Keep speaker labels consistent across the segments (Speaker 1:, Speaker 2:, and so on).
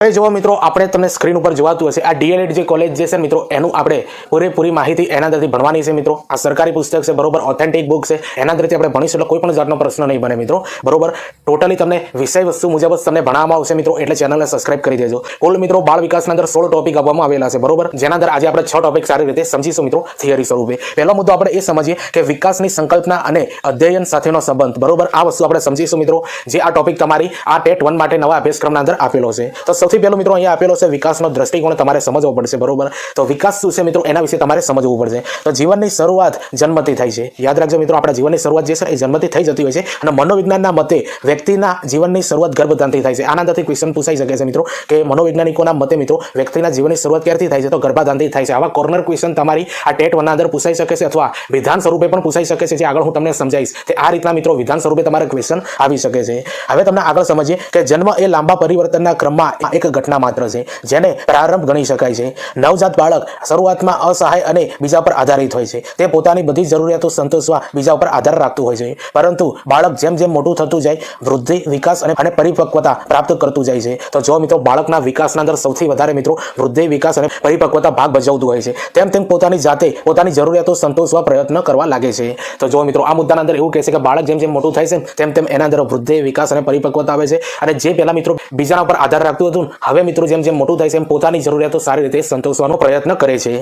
Speaker 1: હવે જો મિત્રો આપણે તમને સ્ક્રીન ઉપર જોવાતું હશે આ ડીએલએડ જે કોલેજ જે છે મિત્રો એનું આપણે પૂરેપૂરી માહિતી એના અંદરથી ભણવાની છે મિત્રો। આ સરકારી પુસ્તક છે બરોબર, ઓથેન્ટિક બુક છે, એના અંદરથી આપણે ભણીશું એટલે કોઈ પણ જાતનો પ્રશ્ન નહીં બને મિત્રો બરોબર। ટોટલી તમને વિષય વસ્તુ મુજબ જ તમને ભણાવવામાં આવશે મિત્રો, એટલે ચેનલને સબસ્ક્રાઇબ કરી દેજો। કુલ મિત્રો બાળ વિકાસના અંદર 16 ટોપિક આપવામાં આવેલા છે બરોબર, જેના અંદર આજે આપણે 6 ટોપિક સારી રીતે સમજીશું મિત્રો થિયરી સ્વરૂપે। પહેલો મુદ્દો આપણે એ સમજીએ કે વિકાસની સંકલ્પના અને અધ્યયન સાથેનો સંબંધ બરોબર, આ વસ્તુ આપણે સમજીશું મિત્રો। જે આ ટોપિક તમારી આ ટેટ 1 માટે નવા અભ્યાસક્રમના અંદર આપેલો છે। તો સૌથી પહેલો મિત્રો અહીંયા આપેલો છે વિકાસનો દ્રષ્ટિકોણ તમારે સમજવો પડશે બરોબર। તો વિકાસ શું છે મિત્રો એના વિશે તમારે સમજવું પડશે। તો જીવનની શરૂઆત જન્મથી થાય છે, યાદ રાખજો મિત્રો, આપણા જીવનની શરૂઆત જે છે એ જન્મથી થઈ જતી હોય છે અને મનોવિજ્ઞાનના મતે વ્યક્તિના જીવનની શરૂઆત ગર્ભાધાનથી થાય છે। આના અંદરથી ક્વેશ્ચન પૂછાઈ શકે છે મિત્રો કે મનોવૈજ્ઞાનિકોના મતે મિત્રો વ્યક્તિના જીવનની શરૂઆત ક્યારથી થાય છે, તો ગર્ભાધાનથી થાય છે। આવા કોર્નર ક્વેશ્ચન તમારી આ ટેટ 1 ના અંદર પૂછાઈ શકે છે અથવા વિધાન સ્વરૂપે પણ પૂછાઈ શકે છે, જે આગળ હું તમને સમજાવીશ કે આ રીતના મિત્રો વિધાન સ્વરૂપે તમારે ક્વેશ્ચન આવી શકે છે। હવે તમને આગળ સમજીએ કે જન્મ એ લાંબા પરિવર્તનના ક્રમમાં એક ઘટના માત્ર છે જેને પ્રારંભ ગણી શકાય છે। નવજાત બાળક શરૂઆતમાં અસહાય અને બીજા પર આધારિત હોય છે, તે પોતાની બધી જરૂરિયાતો સંતોષવા બીજા ઉપર આધાર રાખતું હોય છે, પરંતુ બાળક જેમ જેમ મોટું થતું જાય વૃદ્ધિ વિકાસ અને પરિપક્વતા પ્રાપ્ત કરતું જાય છે। તો જો મિત્રો બાળકના વિકાસના અંદર સૌથી વધારે મિત્રો વૃદ્ધિ વિકાસ અને પરિપક્વતા ભાગ ભજવતું હોય છે, તેમ તેમ પોતાની જાતે પોતાની જરૂરિયાતો સંતોષવા પ્રયત્ન કરવા લાગે છે। તો જો મિત્રો આ મુદ્દાના અંદર એવું કહે છે કે બાળક જેમ જેમ મોટું થાય છે તેમ તેમ એના અંદર વૃદ્ધિ વિકાસ અને પરિપક્વતા આવે છે, અને જે પહેલા મિત્રો બીજાના ઉપર આધાર રાખતું હતું હવે મિત્રો જેમ જેમ મોટું થાય છે એમ પોતાની જરૂરિયાતો સારી રીતે સંતોષવાનો પ્રયત્ન કરે છે।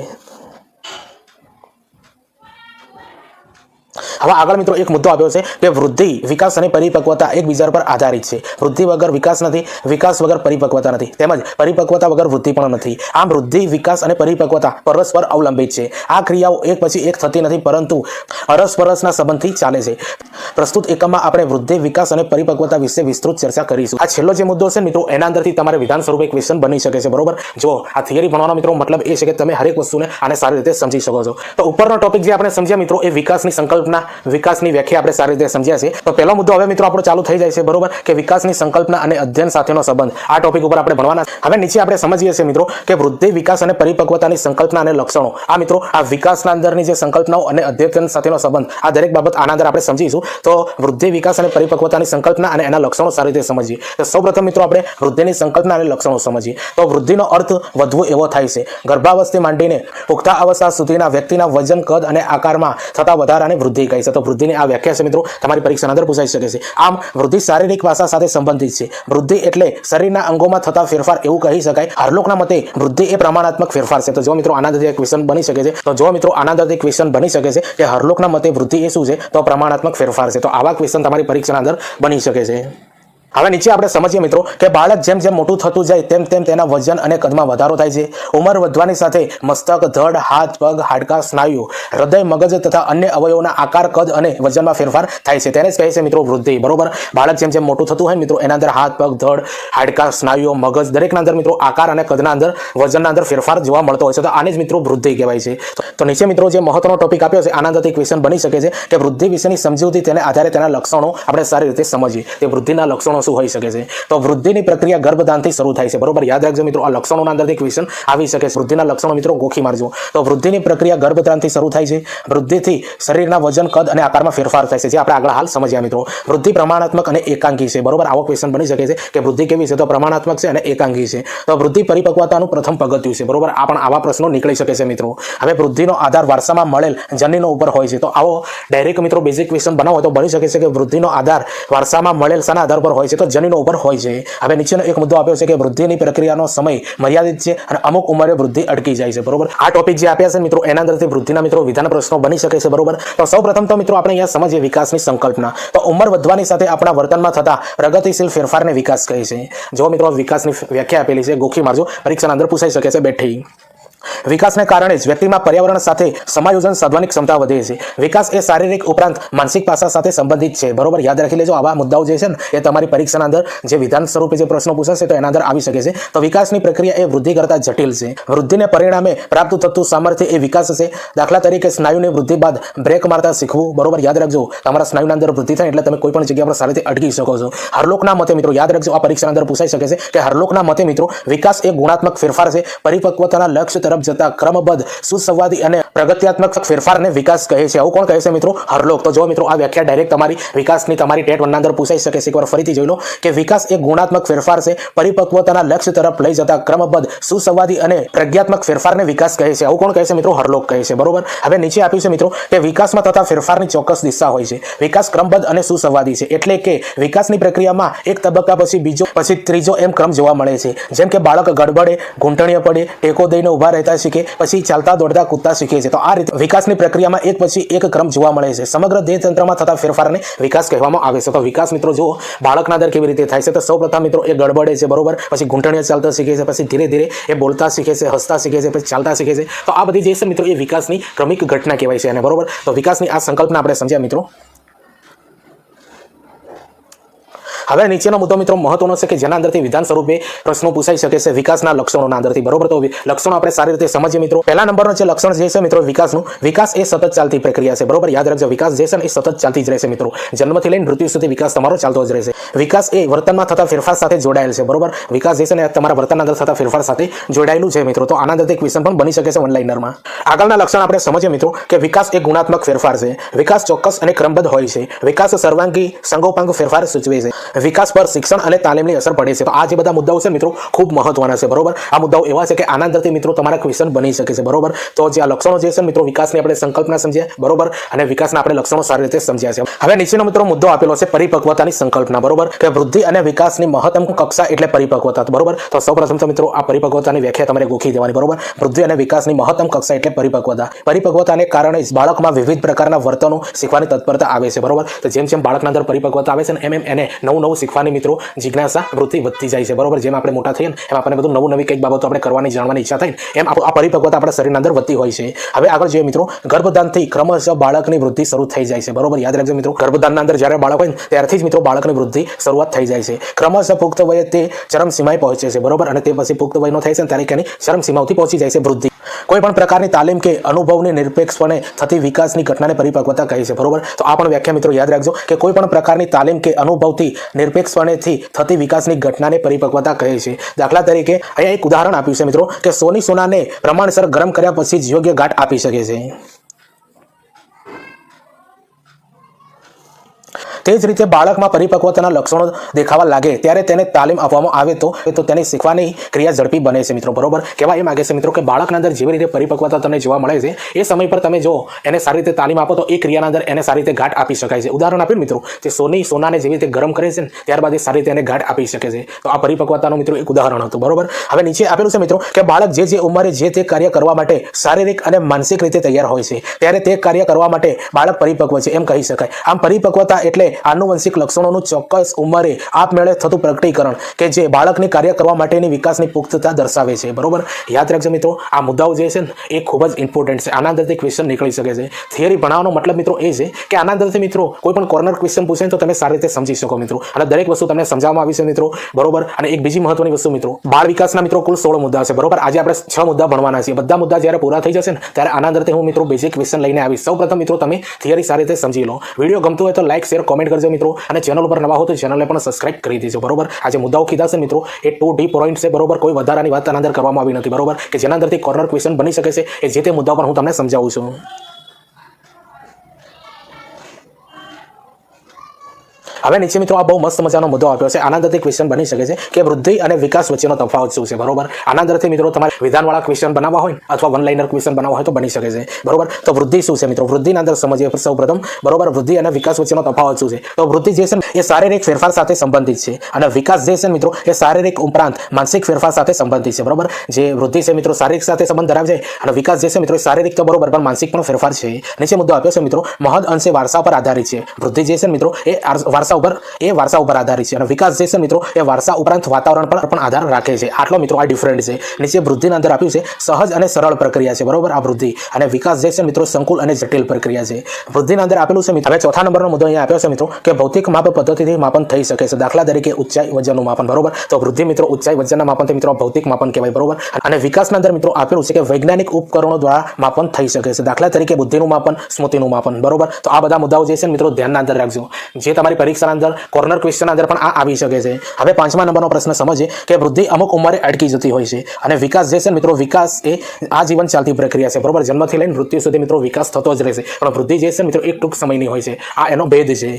Speaker 1: હવે આગળ મિત્રો એક મુદ્દો આપ્યો છે કે વૃદ્ધિ વિકાસ અને પરિપક્વતા એકબીજા પર આધારિત છે। વૃદ્ધિ વગર વિકાસ નથી, વિકાસ વગર પરિપક્વતા નથી, તેમજ પરિપક્વતા વગર વૃદ્ધિ પણ નથી। આમ વૃદ્ધિ વિકાસ અને પરિપક્વતા પરસ્પર અવલંબિત છે। આ ક્રિયાઓ એક પછી એક થતી નથી, પરંતુ અરસપરસના સંબંધથી ચાલે છે। પ્રસ્તુત એકમમાં આપણે વૃદ્ધિ વિકાસ અને પરિપક્વતા વિશે વિસ્તૃત ચર્ચા કરીશું। આ છેલ્લો જે મુદ્દો છે મિત્રો એના અંદરથી તમારે વિધાન સ્વરૂપે ક્વેશ્ચન બની શકે છે બરોબર। જો આ થિયરી ભણવાનો મિત્રો મતલબ એ છે કે તમે હરેક વસ્તુને આને સારી રીતે સમજી શકો છો। તો ઉપરનો ટોપિક જે આપણે સમજ્યા મિત્રો એ વિકાસની સંકલ્પના વિકાસની વ્યાખ્યા આપણે સારી રીતે સમજ્યા છે। તો પહેલો મુદ્દો હવે મિત્રો આપણો ચાલુ થઈ જાય છે બરોબર, કે વિકાસની સંકલ્પના અને અધ્યયન સાથેનો સંબંધ। આ ટોપિક ઉપર આપણે ભણવાના। હવે નીચે આપણે સમજીએ છીએ મિત્રો કે વૃદ્ધિ વિકાસ અને પરિપક્વતાની સંકલ્પના અને લક્ષણો। આ મિત્રો આ વિકાસના અંદરની જે સંકલ્પનાઓ અને અધ્યયન સાથેનો સંબંધ, આ દરેક બાબત આના અંદર આપણે સમજીશું। તો વૃદ્ધિ વિકાસ અને પરિપક્વતાની સંકલ્પના અને એના લક્ષણો સારી રીતે સમજીએ। તો સૌપ્રથમ મિત્રો આપણે વૃદ્ધિની સંકલ્પના અને લક્ષણો સમજીએ। તો વૃદ્ધિનો અર્થ વધવું એવો થાય છે। ગર્ભાવસ્થાથી માંડીને પુખ્તા અવસ્થા સુધીના વ્યક્તિના વજન, કદ અને આકારમાં થતા વધારાને વૃદ્ધિ કહે છે। તો વૃદ્ધિની આ વ્યાખ્યા છે મિત્રો તમારી પરીક્ષાના અંદર પૂછાઈ શકે છે। આમ વૃદ્ધિ શારીરિક પાસા સાથે સંબંધિત છે। વૃદ્ધિ એટલે શરીરના અંગોમાં થતા ફેરફાર એવું કહી શકાય। હાર્લોકના મતે વૃદ્ધિ એ પ્રમાણાત્મક ફેરફાર છે। તો જો મિત્રો આના અંદરથી ક્વેશ્ચન બની શકે છે, તો જો મિત્રો આના અંદરથી ક્વેશ્ચન બની શકે છે કે હાર્લોકના મતે વૃદ્ધિ એ શું છે, તો પ્રમાણાત્મક ફેરફાર છે। તો આવા ક્વેશ્ચન તમારી પરીક્ષાના અંદર બની શકે છે। હવે નીચે આપણે સમજીએ મિત્રો કે બાળક જેમ જેમ મોટું થતું જાય તેમ તેમ તેના વજન અને કદમાં વધારો થાય છે। ઉંમર વધવાની સાથે મસ્તક, ધડ, હાથ, પગ, હાડકાં, સ્નાયુઓ, હૃદય, મગજ તથા અન્ય અવયવોના આકાર, કદ અને વજનમાં ફેરફાર થાય છે, તેને જ કહે છે મિત્રો વૃદ્ધિ બરોબર। બાળક જેમ જેમ મોટું થતું હોય મિત્રો એના અંદર હાથ, પગ, ધડ, હાડકાં, સ્નાયુઓ, મગજ દરેકના અંદર મિત્રો આકાર અને કદના અંદર વજનના અંદર ફેરફાર જોવા મળતો હોય છે। તો આને જ મિત્રો વૃદ્ધિ કહેવાય છે। તો નીચે મિત્રો જે મહત્વનો ટોપિક આપ્યો છે આના અંદરથી ક્વેશ્ચન બની શકે છે કે વૃદ્ધિ વિશેની સમજૂતી, તેને આધારે તેના લક્ષણો આપણે સારી રીતે સમજીએ। તે વૃદ્ધિના લક્ષણો શું હોઈ શકે છે? તો વૃદ્ધિની પ્રક્રિયા ગર્ભધાનથી શરૂ થાય છે બરોબર, યાદ રાખજો મિત્રો આ લક્ષણોના અંદરથી ક્વેશ્ચન આવી શકે છે। વૃદ્ધિના લક્ષણો મિત્રો ગોખી મારજો। તો વૃદ્ધિની પ્રક્રિયા ગર્ભધાનથી શરૂ થાય છે। વૃદ્ધિથી શરીરના વજન, કદ અને આકારમાં ફેરફાર થાય છે, જે આપણે આગળ હાલ સમજ્યા મિત્રો। વૃદ્ધિ પ્રમાણાત્મક અને એકાંકી છે બરોબર, આવો ક્વેશ્ચન બની શકે છે કે વૃદ્ધિ કેવી છે, તો પ્રમાણાત્મક છે અને એકાંકી છે। તો વૃદ્ધિ પરિપક્વતાનું પ્રથમ પગથિયું છે બરોબર, આ પણ આવા પ્રશ્નો નીકળી શકે છે મિત્રો। હવે વૃદ્ધિનો આધાર વારસામાં મળેલ જનીનો ઉપર હોય છે। તો આવો ડાયરેક્ટ મિત્રો બેઝિક ક્વેશ્ચન બનાવો તો બની શકે છે કે વૃદ્ધિનો આધાર વારસામાં મળેલ શાના આધાર પર હોય છે, તો જનીનો ઉપર હોય છે। હવે નીચેનો એક મુદ્દો આપ્યો છે કે વૃદ્ધિની પ્રક્રિયાનો સમય મર્યાદિત છે અને અમુક ઉંમરે વૃદ્ધિ અટકી જાય છે બરોબર। આ ટોપિક જે આપ્યા છે મિત્રો એના અંદરથી વૃદ્ધિના મિત્રો વિધાન પ્રશ્નો બની શકે છે બરોબર। તો સૌપ્રથમ તો મિત્રો આપણે અહીંયા સમજીએ વિકાસની સંકલ્પના। તો ઉંમર વધવાની સાથે આપણા વર્તનમાં થતા પ્રગતિશીલ ફેરફારને વિકાસ કહે છે। જો મિત્રો વિકાસની વ્યાખ્યા આપેલી છે ગોખી મારજો, પરીક્ષાના અંદર પૂછાઈ શકે છે બેઠી। વિકાસને કારણે જ વ્યક્તિમાં પર્યાવરણ સાથે સમાયોજન સાધવાની ક્ષમતા વધે છે। વિકાસ એ શારીરિક ઉપરાંત માનસિક પાસા સાથે સંબંધિત છે બરોબર, યાદ રાખી લેજો। આવા મુદ્દાઓ જે છે ને એ તમારી પરીક્ષાના અંદર જે વિધાન સ્વરૂપે જે પ્રશ્નો પૂછાશે તો એના અંદર આવી શકે છે। તો વિકાસની પ્રક્રિયા એ વૃદ્ધિ કરતા જટિલ છે। વૃદ્ધિને પરિણામે પ્રાપ્ત થતું સામર્થ્ય એ વિકાસ છે। દાખલા તરીકે સ્નાયુની વૃદ્ધિ બાદ બ્રેક મારતા શીખવું બરોબર, યાદ રાખજો તમારા સ્નાયુના અંદર વૃદ્ધિ થાય એટલે તમે કોઈ પણ જગ્યા પર સારી રીતે અટકી શકો છો। હાર્લોકના મતે મિત્રો યાદ રાખજો, આ પરીક્ષાના અંદર પૂછાઈ શકે છે કે હાર્લોકના મતે મિત્રો વિકાસ એ ગુણાત્મક ફેરફાર છે। પરિપક્વતાના લક્ષ્ય તરફ જતા ક્રમબદ્ધ સુસંવાદી અને પ્રગત્યાત્મક ફેરફારને વિકાસ કહે છે. આવું કોણ કહે છે મિત્રો? હરલોક. તો જો મિત્રો આ વ્યાખ્યા ડાયરેક્ટ તમારી વિકાસની તમારી ટેટ 1 ના અંદર પૂછાઈ શકે છે. એકવાર ફરીથી જોઈ લો કે વિકાસ એ ગુણાત્મક ફેરફાર છે. પરિપક્વતાના લક્ષ્ય તરફ લઈ જતા ક્રમબદ્ધ સુસંવાદી અને પ્રજ્ઞાત્મક ફેરફારને વિકાસ કહે છે. આવું કોણ કહે છે મિત્રો? હરલોક કહે છે. બરોબર. હવે નીચે આપ્યું છે મિત્રો કે વિકાસમાં થતા ફેરફારની ચોક્કસ દિશા હોય છે. વિકાસ ક્રમબદ્ધ અને સુસંવાદી છે, એટલે કે વિકાસની પ્રક્રિયામાં એક તબક્કા પછી બીજો પછી ત્રીજો એમ ક્રમ જોવા મળે છે. જેમ કે બાળક ગડબડે, ઘૂંટણીએ પડે, ટેકો દઈને ઊભા રહેતા શીખે, પછી ચાલતા દોડતા કૂદતા શીખે છે. તો આ રીતે વિકાસની પ્રક્રિયામાં એક પછી એક ક્રમ જોવા મળે છે. સમગ્ર દેહ તંત્રમાં થતા ફેરફારને વિકાસ કહેવામાં આવે છે. તો વિકાસ મિત્રો જુઓ બાળકના અંદર કેવી રીતે થાય છે. તો સૌપ્રથમ મિત્રો એ ગડબડે છે, બરોબર, પછી ઘૂંટણીએ ચાલતા શીખે છે, પછી ધીરે ધીરે એ બોલતા શીખે છે, હસતા શીખે છે, પછી ચાલતા શીખે છે. તો આ બધી જે છે મિત્રો એ વિકાસની ક્રમિક ઘટના કહેવાય છે. અને બરોબર, તો વિકાસની આ સંકલ્પના આપણે સમજ્યા મિત્રો. હવે નીચેનો મુદ્દો મિત્રો મહત્વનો છે કે જેના અંદરથી વિધાન સ્વરૂપે પ્રશ્નો પૂછાઈ શકે છે વિકાસના લક્ષણોના અંદરથી. બરોબર, તો લક્ષણો આપણે સારી રીતે સમજીએ મિત્રો. પહેલા નંબરનો જે લક્ષણ જે છે મિત્રો વિકાસનું, વિકાસ એ સતત ચાલતી પ્રક્રિયા છે. બરોબર, યાદ રાખજો વિકાસ જે છે ને એ સતત ચાલતી જ રહેશે મિત્રો. જન્મથી લઈને મૃત્યુ સુધી વિકાસ તમારો ચાલતો જ રહેશે. વિકાસ એ વર્તનમાં થતા ફેરફાર સાથે જોડાયેલ છે. બરોબર, વિકાસ જે છે ને તમારા વર્તનના અંદર થતા ફેરફાર સાથે જોડાયેલું છે મિત્રો. તો આના અંદરથી ક્વેશ્ચન પણ બની શકે છે ઓનલાઈનરમાં. આગળના લક્ષણ આપણે સમજીએ મિત્રો કે વિકાસ એ ગુણાત્મક ફેરફાર છે. વિકાસ ચોક્કસ અને ક્રમબદ્ધ હોય છે. વિકાસ સર્વાંગી સંગોપાંગ ફેરફાર સૂચવે છે. વિકાસ પર શિક્ષણ અને તાલીમની અસર પડે છે. તો આ જે બધા મુદ્દાઓ છે મિત્રો ખૂબ મહત્વના છે. બરોબર, આ મુદ્દાઓ એવા છે કે આના અંદરથી મિત્રો તમારા ક્વેશ્ચન બની શકે છે. બરોબર, તો જે આ લક્ષણો જે છે મિત્રો વિકાસની આપણે સંકલ્પના સમજ્યા, બરોબર, અને વિકાસના આપણે લક્ષણો સારી રીતે સમજ્યા છે. હવે નીચેનો મિત્રો મુદ્દો આપેલો છે પરિપક્વતાની સંકલ્પના. બરોબર, કે વૃદ્ધિ અને વિકાસની મહત્તમ કક્ષા એટલે પરિપક્વતા. બરોબર, તો સૌપ્રથમ તો મિત્રો આ પરિપક્વતાની વ્યાખ્યા તમારે ગોખી દેવાની. બરોબર, વૃદ્ધિ અને વિકાસની મહત્તમ કક્ષા એટલે પરિપક્વતા. પરિપક્વતાને કારણે બાળકમાં વિવિધ પ્રકારના વર્તનો શીખવાની તત્પરતા આવે છે. બરોબર, તો જેમ જેમ બાળકના અંદર પરિપક્વતા આવે છે ને એમ એને નવું શીખવાની મિત્રો જિજ્ઞાસા વૃત્તિ વધતી જાય છે. બરોબર, જેમ આપણે મોટા થઈએ ને એમ આપણને બધું નવી કંઈક બાબતો આપણે કરવાની જાણવાની ઈચ્છા થાય એમ આ પરિપક્વતા આપણા શરીરના અંદર વધતી હોય છે. હવે આગળ જોઈએ મિત્રો, ગર્ભદાનથી ક્રમશઃ બાળકની વૃદ્ધિ શરૂ થઈ જાય છે. બરોબર, યાદ રાખજો મિત્રો ગર્ભદાનના અંદર જ્યારે બાળક હોય ત્યારથી જ મિત્રો બાળકની વૃદ્ધિ શરૂઆત થઈ જાય છે. ક્રમશઃ પુખ્ત વયે તે ચરમસીમાએ પહોંચે છે. બરોબર, અને તે પછી પુખ્ત વયનો થાય છે ત્યારે તેની ચરમસીમાઓથી પહોંચી જાય છે વૃદ્ધિ. કોઈ પણ પ્રકારની તાલીમ કે અનુભવની નિરપેક્ષપણે થતી વિકાસની ઘટનાને પરિપક્વતા કહે છે. બરોબર, તો આ પણ વ્યાખ્યા મિત્રો યાદ રાખજો કે કોઈ પણ પ્રકારની તાલીમ કે અનુભવથી નિરપેક્ષપણેથી થતી વિકાસની ઘટનાને પરિપક્વતા કહે છે. દાખલા તરીકે અહીંયા એક ઉદાહરણ આપ્યું છે મિત્રો કે સોનાને પ્રમાણસર ગરમ કર્યા પછી જ યોગ્ય ઘાટ આપી શકે છે. તે જ રીતે બાળકમાં પરિપક્વતાના લક્ષણો દેખાવા લાગે ત્યારે તેને તાલીમ આપવામાં આવે તો તેની શીખવાની ક્રિયા ઝડપી બને છે મિત્રો. બરોબર, કહેવા એ માગે છે મિત્રો કે બાળકના અંદર જેવી રીતે પરિપક્વતા તમને જોવા મળે છે એ સમય પર તમે જો એને સારી રીતે તાલીમ આપો તો એ ક્રિયાના અંદર એને સારી રીતે ઘાટ આપી શકાય છે. ઉદાહરણ આપ્યું મિત્રો તે સોનાને જેવી રીતે ગરમ કરે છે ને ત્યારબાદ એ સારી રીતે એને ઘાટ આપી શકે છે. તો આ પરિપક્વતાનું મિત્રો એક ઉદાહરણ હતું. બરોબર, હવે નીચે આપેલું છે મિત્રો કે બાળક જે ઉંમરે જે તે કાર્ય કરવા માટે શારીરિક અને માનસિક રીતે તૈયાર હોય છે ત્યારે તે કાર્ય કરવા માટે બાળક પરિપક્વ છે એમ કહી શકાય. આમ પરિપક્વતા એટલે આનુવંશિક લક્ષણોનું ચોક્કસ ઉંમરે આપમેળે થતું પ્રગટીકરણ કે જે બાળકની કાર્ય કરવા માટેની વિકાસની પુખ્તતા દર્શાવે છે. બરોબર, યાદ રાખજો મિત્રો આ મુદ્દાઓ જે છે ને એ ખૂબ જ ઇમ્પોર્ટન્ટ છે. આના અંદરથી ક્વેશ્ચન નીકળી શકે છે. થિયરી ભણાવવાનો મતલબ મિત્રો એ છે કે આના અંદરથી મિત્રો કોઈ પણ કોર્નર ક્વેશ્ચન પૂછે તો તમે સારી રીતે સમજી શકો મિત્રો, અને દરેક વસ્તુ તમને સમજાવવામાં આવી છે મિત્રો. બરોબર, અને એક બીજી મહત્વની વસ્તુ મિત્રો બાળ વિકાસના મિત્રો કુલ 16 મુદ્દા છે. બરોબર, આજે આપણે 6 મુદ્દા ભણવાના છીએ. બધા મુદ્દા જ્યારે પૂરા થઈ જશે ને ત્યારે આના અંદરથી હું મિત્રો બેઝિક ક્વેશ્ચન લઈને આવીશ. સૌપ્રથમ મિત્રો તમે થિયરી સારી રીતે સમજી લો. વિડીયો ગમતો હોય તો લાઈક શેર કોમેન્ટ કરજો મિત્રો, અને ચેનલ ઉપર નવા હો તો ચેનલને પણ સબસ્ક્રાઇબ કરી દેજો. બરોબર, આજે મુદ્દાઓ કીધા છે મિત્રો એ 2D પોઈન્ટ છે. બરોબર, કોઈ વધારાની વાત આના અંદર કરવામાં આવી નથી. બરોબર, કે જેના અંદરથી કોર્નર ક્વેશ્ચન બની શકે છે એ જે તે મુદ્દા પર હું તમને સમજાવું છું. હવે નીચે મિત્રો આ બહુ મસ્ત મજાનો મુદ્દો આપ્યો છે. આના અંદરથી ક્વેશ્ચન બની શકે છે કે વૃદ્ધિ અને વિકાસ વચ્ચેનો તફાવત શું છે. બરોબર, આના અંદરથી મિત્રો તમારે વિધાનવાળા ક્વેશ્ચન બનાવવા હોય અથવા વન લાઇનર ક્વેશ્ચન બનાવવા હોય તો બની શકે છે. બરોબર, તો વૃદ્ધિ શું છે મિત્રો? વૃદ્ધિના અંદર સમજીએ સૌપ્રથમ. બરોબર, વૃદ્ધિ અને વિકાસ વચ્ચેનો તફાવત શું છે? તો વૃદ્ધિ જે છે એ શારીરિક ફેરફાર સાથે સંબંધિત છે અને વિકાસ જે છે મિત્રો એ શારીરિક ઉપરાંત માનસિક ફેરફાર સાથે સંબંધિત છે. બરોબર, જે વૃદ્ધિ છે મિત્રો શારીરિક સાથે સંબંધ ધરાવે છે અને વિકાસ જે છે મિત્રો એ શારીરિક તો બરોબર પણ માનસિક પણ ફેરફાર છે. નીચે મુદ્દો આપ્યો છે મિત્રો મહદ અંશે વારસા પર આધારિત છે. વૃદ્ધિ જે છે મિત્રો એ વારસા ઉપર આધારિત છે અને વિકાસ જે છે મિત્રો એ વારસા ઉપરાંત વાતાવરણ પર પણ આધાર રાખે છે. આટલો મિત્રો આ ડિફરન્ટ છે. નીચે વૃદ્ધિના અંદર આપ્યું છે સહજ અને સરળ પ્રક્રિયા છે. બરોબર, આ વૃદ્ધિ અને વિકાસ જે છે મિત્રો સંકુલ અને જટિલ પ્રક્રિયા છે. વૃદ્ધિના અંદર આપેલું છે મિત્રો. હવે ચોથા નંબરનો મુદ્દો અહીંયા આપ્યો છે મિત્રો કે ભૌતિક માપ પદ્ધતિથી માપન થઈ શકે છે. દાખલા તરીકે ઊંચાઈ વજનનું માપન. બરોબર, તો વૃદ્ધિ મિત્રો ઊંચાઈ વજનના માપનથી મિત્રો ભૌતિક માપન કહેવાય. બરોબર, અને વિકાસના અંદર મિત્રો આપેલું છે કે વૈજ્ઞાનિક ઉપકરણો દ્વારા માપન થઈ શકે છે. દાખલા તરીકે બુદ્ધિનું માપન, સ્મૃતિનું માપન. બરોબર, તો આ બધા મુદ્દાઓ જે છે મિત્રો ધ્યાનના અંદર રાખજો. જે તમારી પરીક્ષા પરીક્ષાના અંદર કોર્નર ક્વેશ્ચનના અંદર પણ આ આવી શકે છે. હવે 5મા નંબરનો પ્રશ્ન સમજીએ કે વૃદ્ધિ અમુક ઉંમરે અટકી જતી હોય છે અને વિકાસ જે છે મિત્રો, વિકાસ એ આજીવન ચાલતી પ્રક્રિયા છે, બરોબર. જન્મથી લઈને મૃત્યુ સુધી મિત્રો વિકાસ થતો જ રહેશે, પણ વૃદ્ધિ જે છે મિત્રો એક ટૂંક સમયની હોય છે. આ એનો ભેદ છે.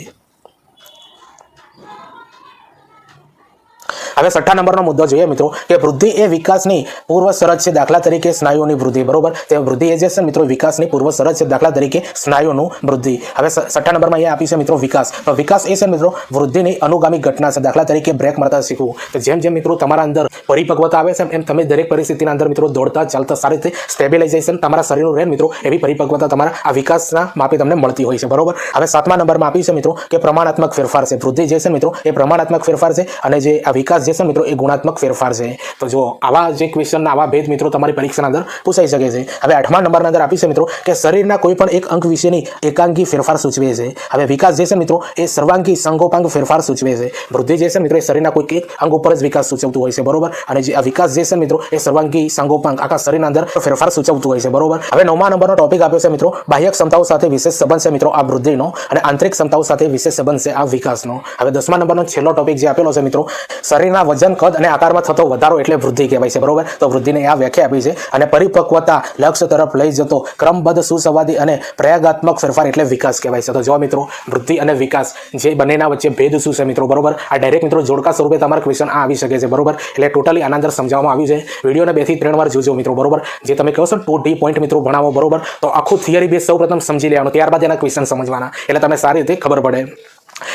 Speaker 1: હવે 6ઠ્ઠા નંબરનો મુદ્દો જોઈએ મિત્રો કે વૃદ્ધિ એ વિકાસની પૂર્વ શરત છે. દાખલા તરીકે સ્નાયુઓની વૃદ્ધિ, બરોબર. તે વૃદ્ધિ એ જે છે મિત્રો વિકાસની પૂર્વ શરત છે. દાખલા તરીકે સ્નાયુઓનું વૃદ્ધિ. હવે 6ઠ્ઠા નંબરમાં અહીંયા આપી છે મિત્રો વિકાસ. તો વિકાસ એ છે મિત્રો વૃદ્ધિની અનુગામી ઘટના છે. દાખલા તરીકે બ્રેક મારતા શીખવું. તો જેમ જેમ મિત્રો તમારા અંદર પરિપક્વતા આવે છે એમ તમે દરેક પરિસ્થિતિના અંદર મિત્રો દોડતા ચાલતા સારી રીતે સ્ટેબિલાઇઝેશન તમારા શરીરનું રહે મિત્રો, એવી પરિપક્વતા તમારા આ વિકાસના માપે તમને મળતી હોય છે, બરોબર. હવે 7મા નંબરમાં આપી છે મિત્રો કે પ્રમાણાત્મક ફેરફાર છે. વૃદ્ધિ જે છે મિત્રો એ પ્રમાણાત્મક ફેરફાર છે અને જે આ વિકાસ જે છે મિત્રો એ ગુણાત્મક ફેરફાર છે. તો જો આવા જે ક્વેશ્ચન આવા ભેદ મિત્રો તમારી પરીક્ષાના અંદર પૂછાઈ શકે છે. હવે 8મા નંબરના અંદર આપી છે મિત્રો કે શરીરના કોઈ પણ એક અંગ વિશેની એકાંગી ફેરફાર સૂચવે છે. હવે વિકાસ જે છે મિત્રો એ સર્વાંગી સંગોપાંગ ફેરફાર સૂચવે છે. વૃદ્ધિ જે છે મિત્રો એ શરીરના કોઈ એક અંગ ઉપર જ વિકાસ સૂચવતું હોય છે, બરોબર. અને જે આ વિકાસ જે છે મિત્રો એ સર્વાંગી સંગોપાંગ આખા શરીરના અંદર ફેરફાર સૂચવતું હોય છે, બરોબર. હવે 9મા નંબરનો ટોપિક આપ્યો છે મિત્રો બાહ્ય ક્ષમતાઓ સાથે વિશેષ સંબંધ છે મિત્રો આ વૃદ્ધિનો, અને આંતરિક ક્ષમતાઓ સાથે વિશેષ સંબંધ છે આ વિકાસનો. હવે 10મા નંબરનો છેલ્લો ટોપિક જે આપેલો છે મિત્રો શરીરના વજન, કદ અને આકારમાં થતો વધારો એટલે વૃદ્ધિ કહેવાય છે, બરોબર. તો વૃદ્ધિને આ વ્યાખ્યા આપી છે અને પરિપક્વતા લક્ષ્ય તરફ લઈ જતો ક્રમબદ્ધ સુસંવાદી અને પ્રયાગાત્મક ફેરફાર એટલે વિકાસ કહેવાય છે. તો જો મિત્રો વૃદ્ધિ અને વિકાસ જે બંનેના વચ્ચે ભેદ શું છે મિત્રો, બરોબર. આ ડાયરેક્ટ મિત્રો જોડકા સ્વરૂપે તમારા ક્વેશ્ચન આ આવી શકે છે, બરોબર. એટલે ટોટલી આના અંદર સમજાવવામાં આવ્યું છે. વિડીયોને 2 થી 3 વાર જોજો મિત્રો, બરોબર. જે તમે કહો છો 2D પોઈન્ટ મિત્રો ભણાવો, બરોબર. તો આખું થિયરી બેઝ સૌપ્રથમ સમજી લેવાનું, ત્યારબાદ એના ક્વેશ્ચન સમજવાના, એટલે તમને સારી રીતે ખબર પડે.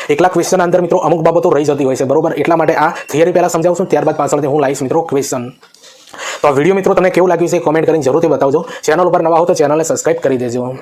Speaker 1: એકલા ક્વેશ્ચન અંદર મિત્રો અમુક બાબતો રહી જતી હોય છે, બરોબર. એટલા માટે આ થિયરી પહેલા સમજાવું છું, ત્યારબાદ પાછળથી હું લાવીશ મિત્રો ક્વેશ્ચન. તો વિડીયો મિત્રો તમને કેવું લાગ્યું છે કોમેન્ટ કરીને જરૂરથી બતાવજો. ચેનલ ઉપર નવા હો તો ચેનલને સબસ્ક્રાઇબ કરી દેજો.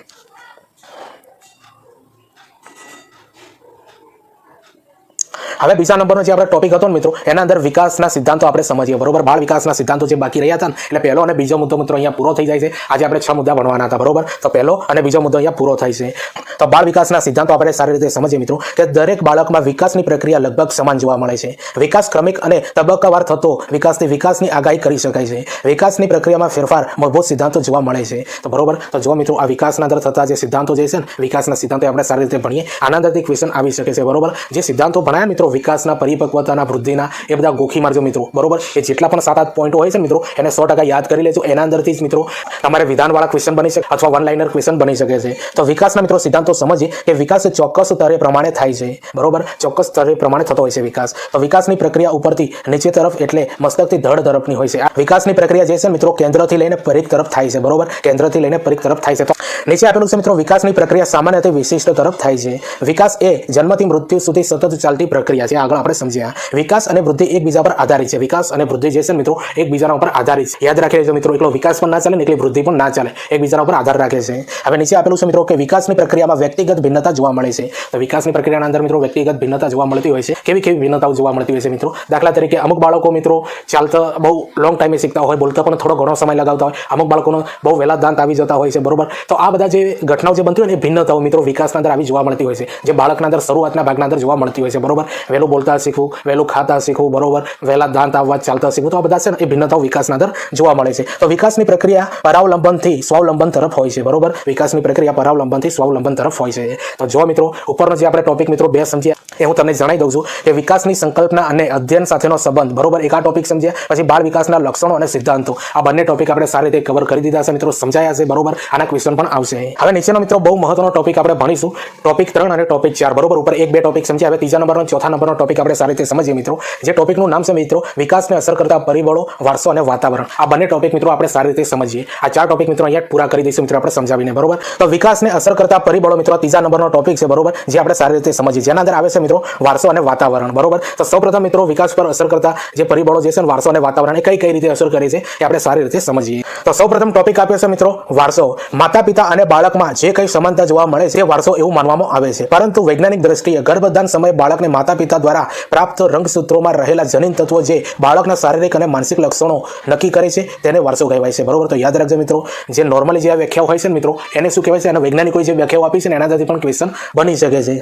Speaker 1: હવે બીજા નંબરનો જે આપણે ટોપિક હતો ને મિત્રો એના અંદર વિકાસના સિદ્ધાંતો આપણે સમજીએ, બરોબર. બાળ વિકાસના સિદ્ધાંતો જે બાકી રહ્યા હતા ને એટલે પહેલો અને બીજો મુદ્દો મિત્રો અહીંયા પૂરો થઈ જાય છે. આજે આપણે 6 મુદ્દા ભણવાના હતા, બરોબર. તો પહેલો અને બીજો મુદ્દો અહીંયા પૂરો થાય છે. તો બાળ વિકાસના સિદ્ધાંતો આપણે સારી રીતે સમજીએ મિત્રો કે દરેક બાળકમાં વિકાસની પ્રક્રિયા લગભગ સમાન જોવા મળે છે. વિકાસ ક્રમિક અને તબક્કાવાર થતો વિકાસથી વિકાસની આગાહી કરી શકાય છે. વિકાસની પ્રક્રિયામાં ફેરફાર મૂળભૂત સિદ્ધાંતો જોવા મળે છે. તો બરોબર. તો જો મિત્રો આ વિકાસના અંદર થતા જે સિદ્ધાંતો જે છે ને વિકાસના સિદ્ધાંતો આપણે સારી રીતે ભણીએ, આના અંદરથી ક્વેશ્ચન આવી શકે છે, બરોબર. જે સિદ્ધાંતો ભણાયા મિત્રો વિકાસના, પરિપક્વતાના, વૃદ્ધિના, એ બધા ગોખી મારજો મિત્રો, બરોબર. એ જેટલા પણ 7-8 પોઈન્ટો હોય છે મિત્રો એને 100% યાદ કરી લેજો. એના અંદરથી જ મિત્રો તમારે વિધાનવાળા ક્વેશ્ચન બની શકે અથવા વન લાઇનર ક્વેશ્ચન બની શકે છે. તો વિકાસના મિત્રો સિદ્ધાંતો સમજીએ કે વિકાસ ચોક્કસ સ્તરે પ્રમાણે થાય છે, બરોબર. ચોક્કસ સ્તરે પ્રમાણે થતો હોય છે વિકાસ. તો વિકાસની પ્રક્રિયા ઉપરથી નીચે તરફ એટલે મસ્તકથી ધડ તરફની હોય છે. આ વિકાસની પ્રક્રિયા જે છે મિત્રો કેન્દ્રથી લઈને પરિઘ તરફ થાય છે, બરોબર. કેન્દ્રથી લઈને પરિઘ તરફ થાય છે. તો નીચે આપેલું છે મિત્રો વિકાસની પ્રક્રિયા સામાન્યથી વિશિષ્ટ તરફ થાય છે. વિકાસ એ જન્મથી મૃત્યુ સુધી સતત ચાલતી પ્રક્રિયા છે. આગળ આપણે સમજ્યા વિકાસ અને વૃદ્ધિ એકબીજા પર આધારિત છે. વિકાસ અને વૃદ્ધિ જે છે મિત્રો એકબીજાના ઉપર આધારિત છે. યાદ રાખી લેજો મિત્રો, એકલો વિકાસ પણ ના ચાલે ને એકલી વૃદ્ધિ પણ ના ચાલે, એકબીજાના ઉપર આધાર રાખે છે. હવે નીચે આપેલું છે મિત્રો કે વિકાસની પ્રક્રિયામાં વ્યક્તિગત ભિન્નતા જોવા મળે છે. તો વિકાસની પ્રક્રિયાના અંદર મિત્રો વ્યક્તિગત ભિન્નતા જોવા મળતી હોય છે. કેવી કેવી ભિન્નતાઓ જોવા મળતી હોય છે મિત્રો? દાખલા તરીકે અમુક બાળકો મિત્રો ચાલતા બહુ લોંગ ટાઈમે શીખતા હોય, બોલતા પણ થોડો ઘણો સમય લગાવતા હોય. અમુક બાળકોનો બહુ વહેલા દાંત આવી જતા હોય છે, બરોબર. તો આ બધા જે ઘટનાઓ જે બનતી હોય ને એ ભિન્નતાઓ મિત્રો વિકાસના અંદર આવી જોવા મળતી હોય છે, જે બાળકના અંદર શરૂઆતના ભાગના અંદર જોવા મળતી હોય છે, બરોબર. વહેલું બોલતા શીખવું, વહેલું ખાતા શીખવું, બરોબર. વહેલા દાંત આવવા, ચાલતા શીખવું, તો આ બધા છે ને એ ભિન્નતાઓ વિકાસના અંદર જોવા મળે છે. તો વિકાસની પ્રક્રિયા પરાવલંબનથી સ્વાવલંબન તરફ હોય છે, બરોબર. વિકાસની પ્રક્રિયા પરાવલંબનથી સ્વાવલંબન તરફ હોય છે. તો જો મિત્રો ઉપરનો જે આપણે ટોપિક મિત્રો 2 સમજ્યા એ હું તમને જણાવી દઉં છું કે વિકાસની સંકલ્પના અને અધ્યયન સાથેનો સંબંધ, બરોબર. એક આ ટોપિક સમજ્યા. પછી બાળ વિકાસના લક્ષણો અને સિદ્ધાંતો, આ બંને ટોપિક આપણે સારી રીતે કવર કરી દીધા છે મિત્રો, સમજાયા છે, બરોબર. આના ક્વેશ્ચન પણ આવશે. હવે નીચેનો મિત્રો બહુ મહત્વનો ટોપિક આપણે ભણીશું, ટોપિક 3 અને ટોપિક 4, બરોબર. ઉપર 1-2 ટોપિક સમજ્યા. હવે ત્રીજા નંબરનો, ચોથા નંબરનો ટોપિક આપણે સારી રીતે સમજીએ મિત્રો. જે ટોપિકનું નામ છે મિત્રો વિકાસને અસર કરતા પરિબળો, વારસો અને વાતાવરણ. આ બંને ટોપિક મિત્રો આપણે સારી રીતે સમજીએ. આ 4 ટોપિક મિત્રો અહીંયા પૂરા કરી દઈશું મિત્રો આપણે સમજાવીને, બરોબર. તો વિકાસને અસર કરતા પરિબળો મિત્રો ત્રીજા નંબરનો ટોપિક છે, બરોબર. જે આપણે સારી રીતે સમજીએ. જેના અંદર આવે છે મિત્રો વારસો અને વાતાવરણ, બરોબર. તો સૌપ્રથમ મિત્રો વિકાસ પર અસર કરતા જે પરિબળો જે છે વારસો અને વાતાવરણ એ કઈ રીતે અસર કરે છે એ આપણે સારી રીતે સમજીએ. તો સૌપ્રથમ ટોપિક આપ્યો છે મિત્રો વારસો. માતા પિતા અને બાળકમાં જે કઈ સમાનતા જોવા મળે છે એ વારસો એવું માનવામાં આવે છે, પરંતુ વૈજ્ઞાનિક દ્રષ્ટિએ ગર્ભધાન સમયે બાળકને માતા પિતા દ્વારા પ્રાપ્ત રંગસૂત્રોમાં રહેલા જનીન તત્વો જે બાળકના શારીરિક અને માનસિક લક્ષણો નક્કી કરે છે તેને વારસો કહેવાય છે, બરોબર. તો યાદ રાખજો મિત્રો, જે નોર્મલી જે વ્યાખ્યાઓ હોય છે ને મિત્રો એને શું કહેવાય છે અને વૈજ્ઞાનિકોએ જે વ્યાખ્યાઓ આપી છે ને એના પરથી પણ ક્વેશ્ચન બની શકે છે.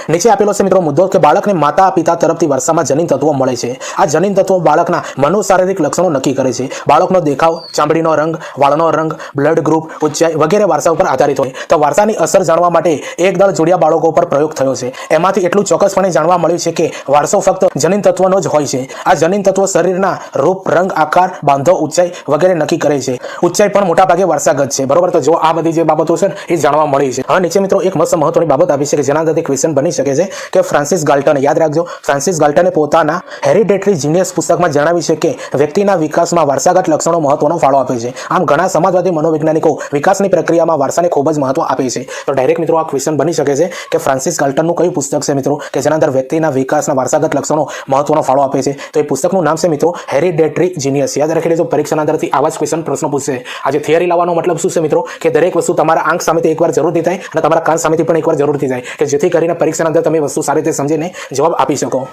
Speaker 1: નીચે આપેલો છે મિત્રો મુદ્દો કે બાળકને માતા પિતા તરફથી વારસામાં જનીન તત્વો મળે છે. આ જનીન તત્વો બાળકના મનોશારીરિક લક્ષણો નક્કી કરે છે. બાળકનો દેખાવ, ચામડીનો રંગ, વાળનો રંગ, બ્લડ ગ્રુપ, ઊંચાઈ વગેરે વારસા ઉપર આધારિત હોય. તો વારસાની અસર જાણવા માટે એક દળ જોડિયા બાળકો પર પ્રયોગ થયો છે. એમાંથી એટલું ચોક્કસપણે જાણવા મળ્યું છે કે વારસો ફક્ત જનીન તત્વનો જ હોય છે. આ જનીન તત્વો શરીરના રૂપ, રંગ, આકાર, બાંધો, ઊંચાઈ વગેરે નક્કી કરે છે. ઊંચાઈ પણ મોટાભાગે વારસાગત છે. બરોબર, તો જો આ બધી જે બાબતો છે એ જાણવા મળી છે. હવે નીચે મિત્રો એક મસ્ત મહત્વની બાબત આપી છે કે જેના અંદરથી ક્વેશ્ચન બની શકે છે કે ફ્રાન્સિસ ગાલ્ટન, યાદ રાખજો, ફ્રાન્સિસ ગાલ્ટને પોતાના હેરિડેટરી જીનિયસ પુસ્તકમાં જણાવ્યું છે કે વ્યક્તિના વિકાસમાં વારસાગત લક્ષણો મહત્વનો ફાળો આપે છે. આમ ઘણા સમાજવાદી મનોવૈજ્ઞાનિકો વિકાસની પ્રક્રિયામાં વારસાને ખૂબ જ મહત્વ આપે છે. તો ડાયરેક્ટ મિત્રો આ ક્વેશ્ચન બની શકે છે કે ફ્રાન્સિસ ગાલ્ટનનું કયું પુસ્તક છે મિત્રો કે જેના અંદર વ્યક્તિના વિકાસના વારસાગત લક્ષણો મહત્વનો ફાળો આપે છે. તો એ પુસ્તકનું નામ છે મિત્રો હેરિડેટરી જીનિયસ. યાદ રાખી લેજો, પરીક્ષાના અંદરથી આવા જ ક્વેશ્ચન પ્રશ્નો પૂછશે. આજે થિયરી લાવવાનો મતલબ શું છે મિત્રો કે દરેક વસ્તુ તમારા આંખ સામેથી એકવાર જરૂરથી થાય અને તમારા કાન સામેથી પણ એકવાર જરૂરથી જાય કે જેથી કરીને પરીક્ષાના અંદર તમે વસ્તુ સારી રીતે સમજીને જવાબ આપી શકો.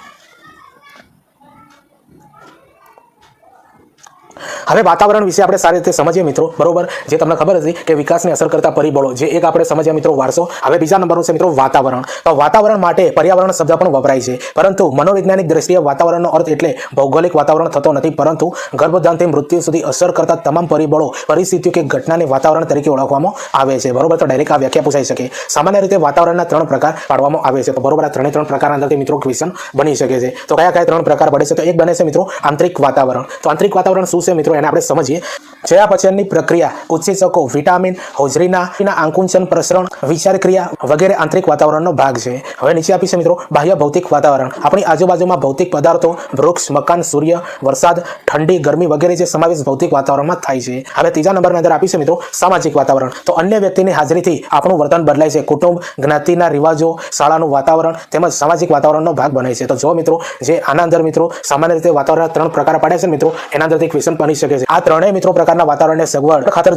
Speaker 1: હવે વાતાવરણ વિશે આપણે સારી રીતે સમજીએ મિત્રો. બરોબર, જે તમને ખબર હતી કે વિકાસને અસર કરતા પરિબળો, જે એક આપણે સમજ્યા મિત્રો વારસો. હવે બીજા નંબરનું છે મિત્રો વાતાવરણ. તો વાતાવરણ માટે પર્યાવરણ શબ્દ પણ વપરાય છે, પરંતુ મનોવૈજ્ઞાનિક દ્રષ્ટિએ વાતાવરણનો અર્થ એટલે ભૌગોલિક વાતાવરણ થતો નથી, પરંતુ ગર્ભધાનથી મૃત્યુ સુધી અસર કરતા તમામ પરિબળો, પરિસ્થિતિઓ કે ઘટનાને વાતાવરણ તરીકે ઓળખવામાં આવે છે. બરોબર, તો ડાયરેક્ટ આ વ્યાખ્યા પૂછાઈ શકે. સામાન્ય રીતે વાતાવરણના 3 પ્રકાર પાડવામાં આવે છે. તો બરોબર, આ 3 પ્રકારના અંદરથી મિત્રો ક્વેશ્ચન બની શકે છે. તો કયા 3 પ્રકાર પડે છે? તો એક બને છે મિત્રો આંતરિક વાતાવરણ. તો આંતરિક વાતાવરણ શું છે મિત્રો એને આપણે સમજીએ. ચયાપચયની પ્રક્રિયા, ઉત્સેચકો, વિટામિન, હોજરીના આકુંચન, પ્રસરણ, વિચાર ક્રિયા વગેરે આંતરિક વાતાવરણનો ભાગ છે. હવે નીચે આપી છે મિત્રો બાહ્ય ભૌતિક વાતાવરણ. આપણી આજુબાજુમાં ભૌતિક પદાર્થો, વૃક્ષ, મકાન, સૂર્ય, વરસાદ, ઠંડી, ગરમી વગેરે જે સમાવેશ ભૌતિક વાતાવરણમાં થાય છે. હવે ત્રીજા નંબરની અંદર આપી છે મિત્રો સામાજિક વાતાવરણ. તો અન્ય વ્યક્તિની હાજરીથી આપણું વર્તન બદલાય છે. કુટુંબ, જ્ઞાતિના રિવાજો, શાળાનું વાતાવરણ તેમજ સામાજિક વાતાવરણનો ભાગ બને છે. તો જો મિત્રો જે આના અંદર મિત્રો સામાન્ય રીતે વાતાવરણના 3 પ્રકાર પાડ્યા છે મિત્રો, એના અંદરથી ક્વેશ્ચન બની શકે છે. આ ત્રણેય મિત્રો પ્રકારના વાતાવરણને સગવડ ખાતર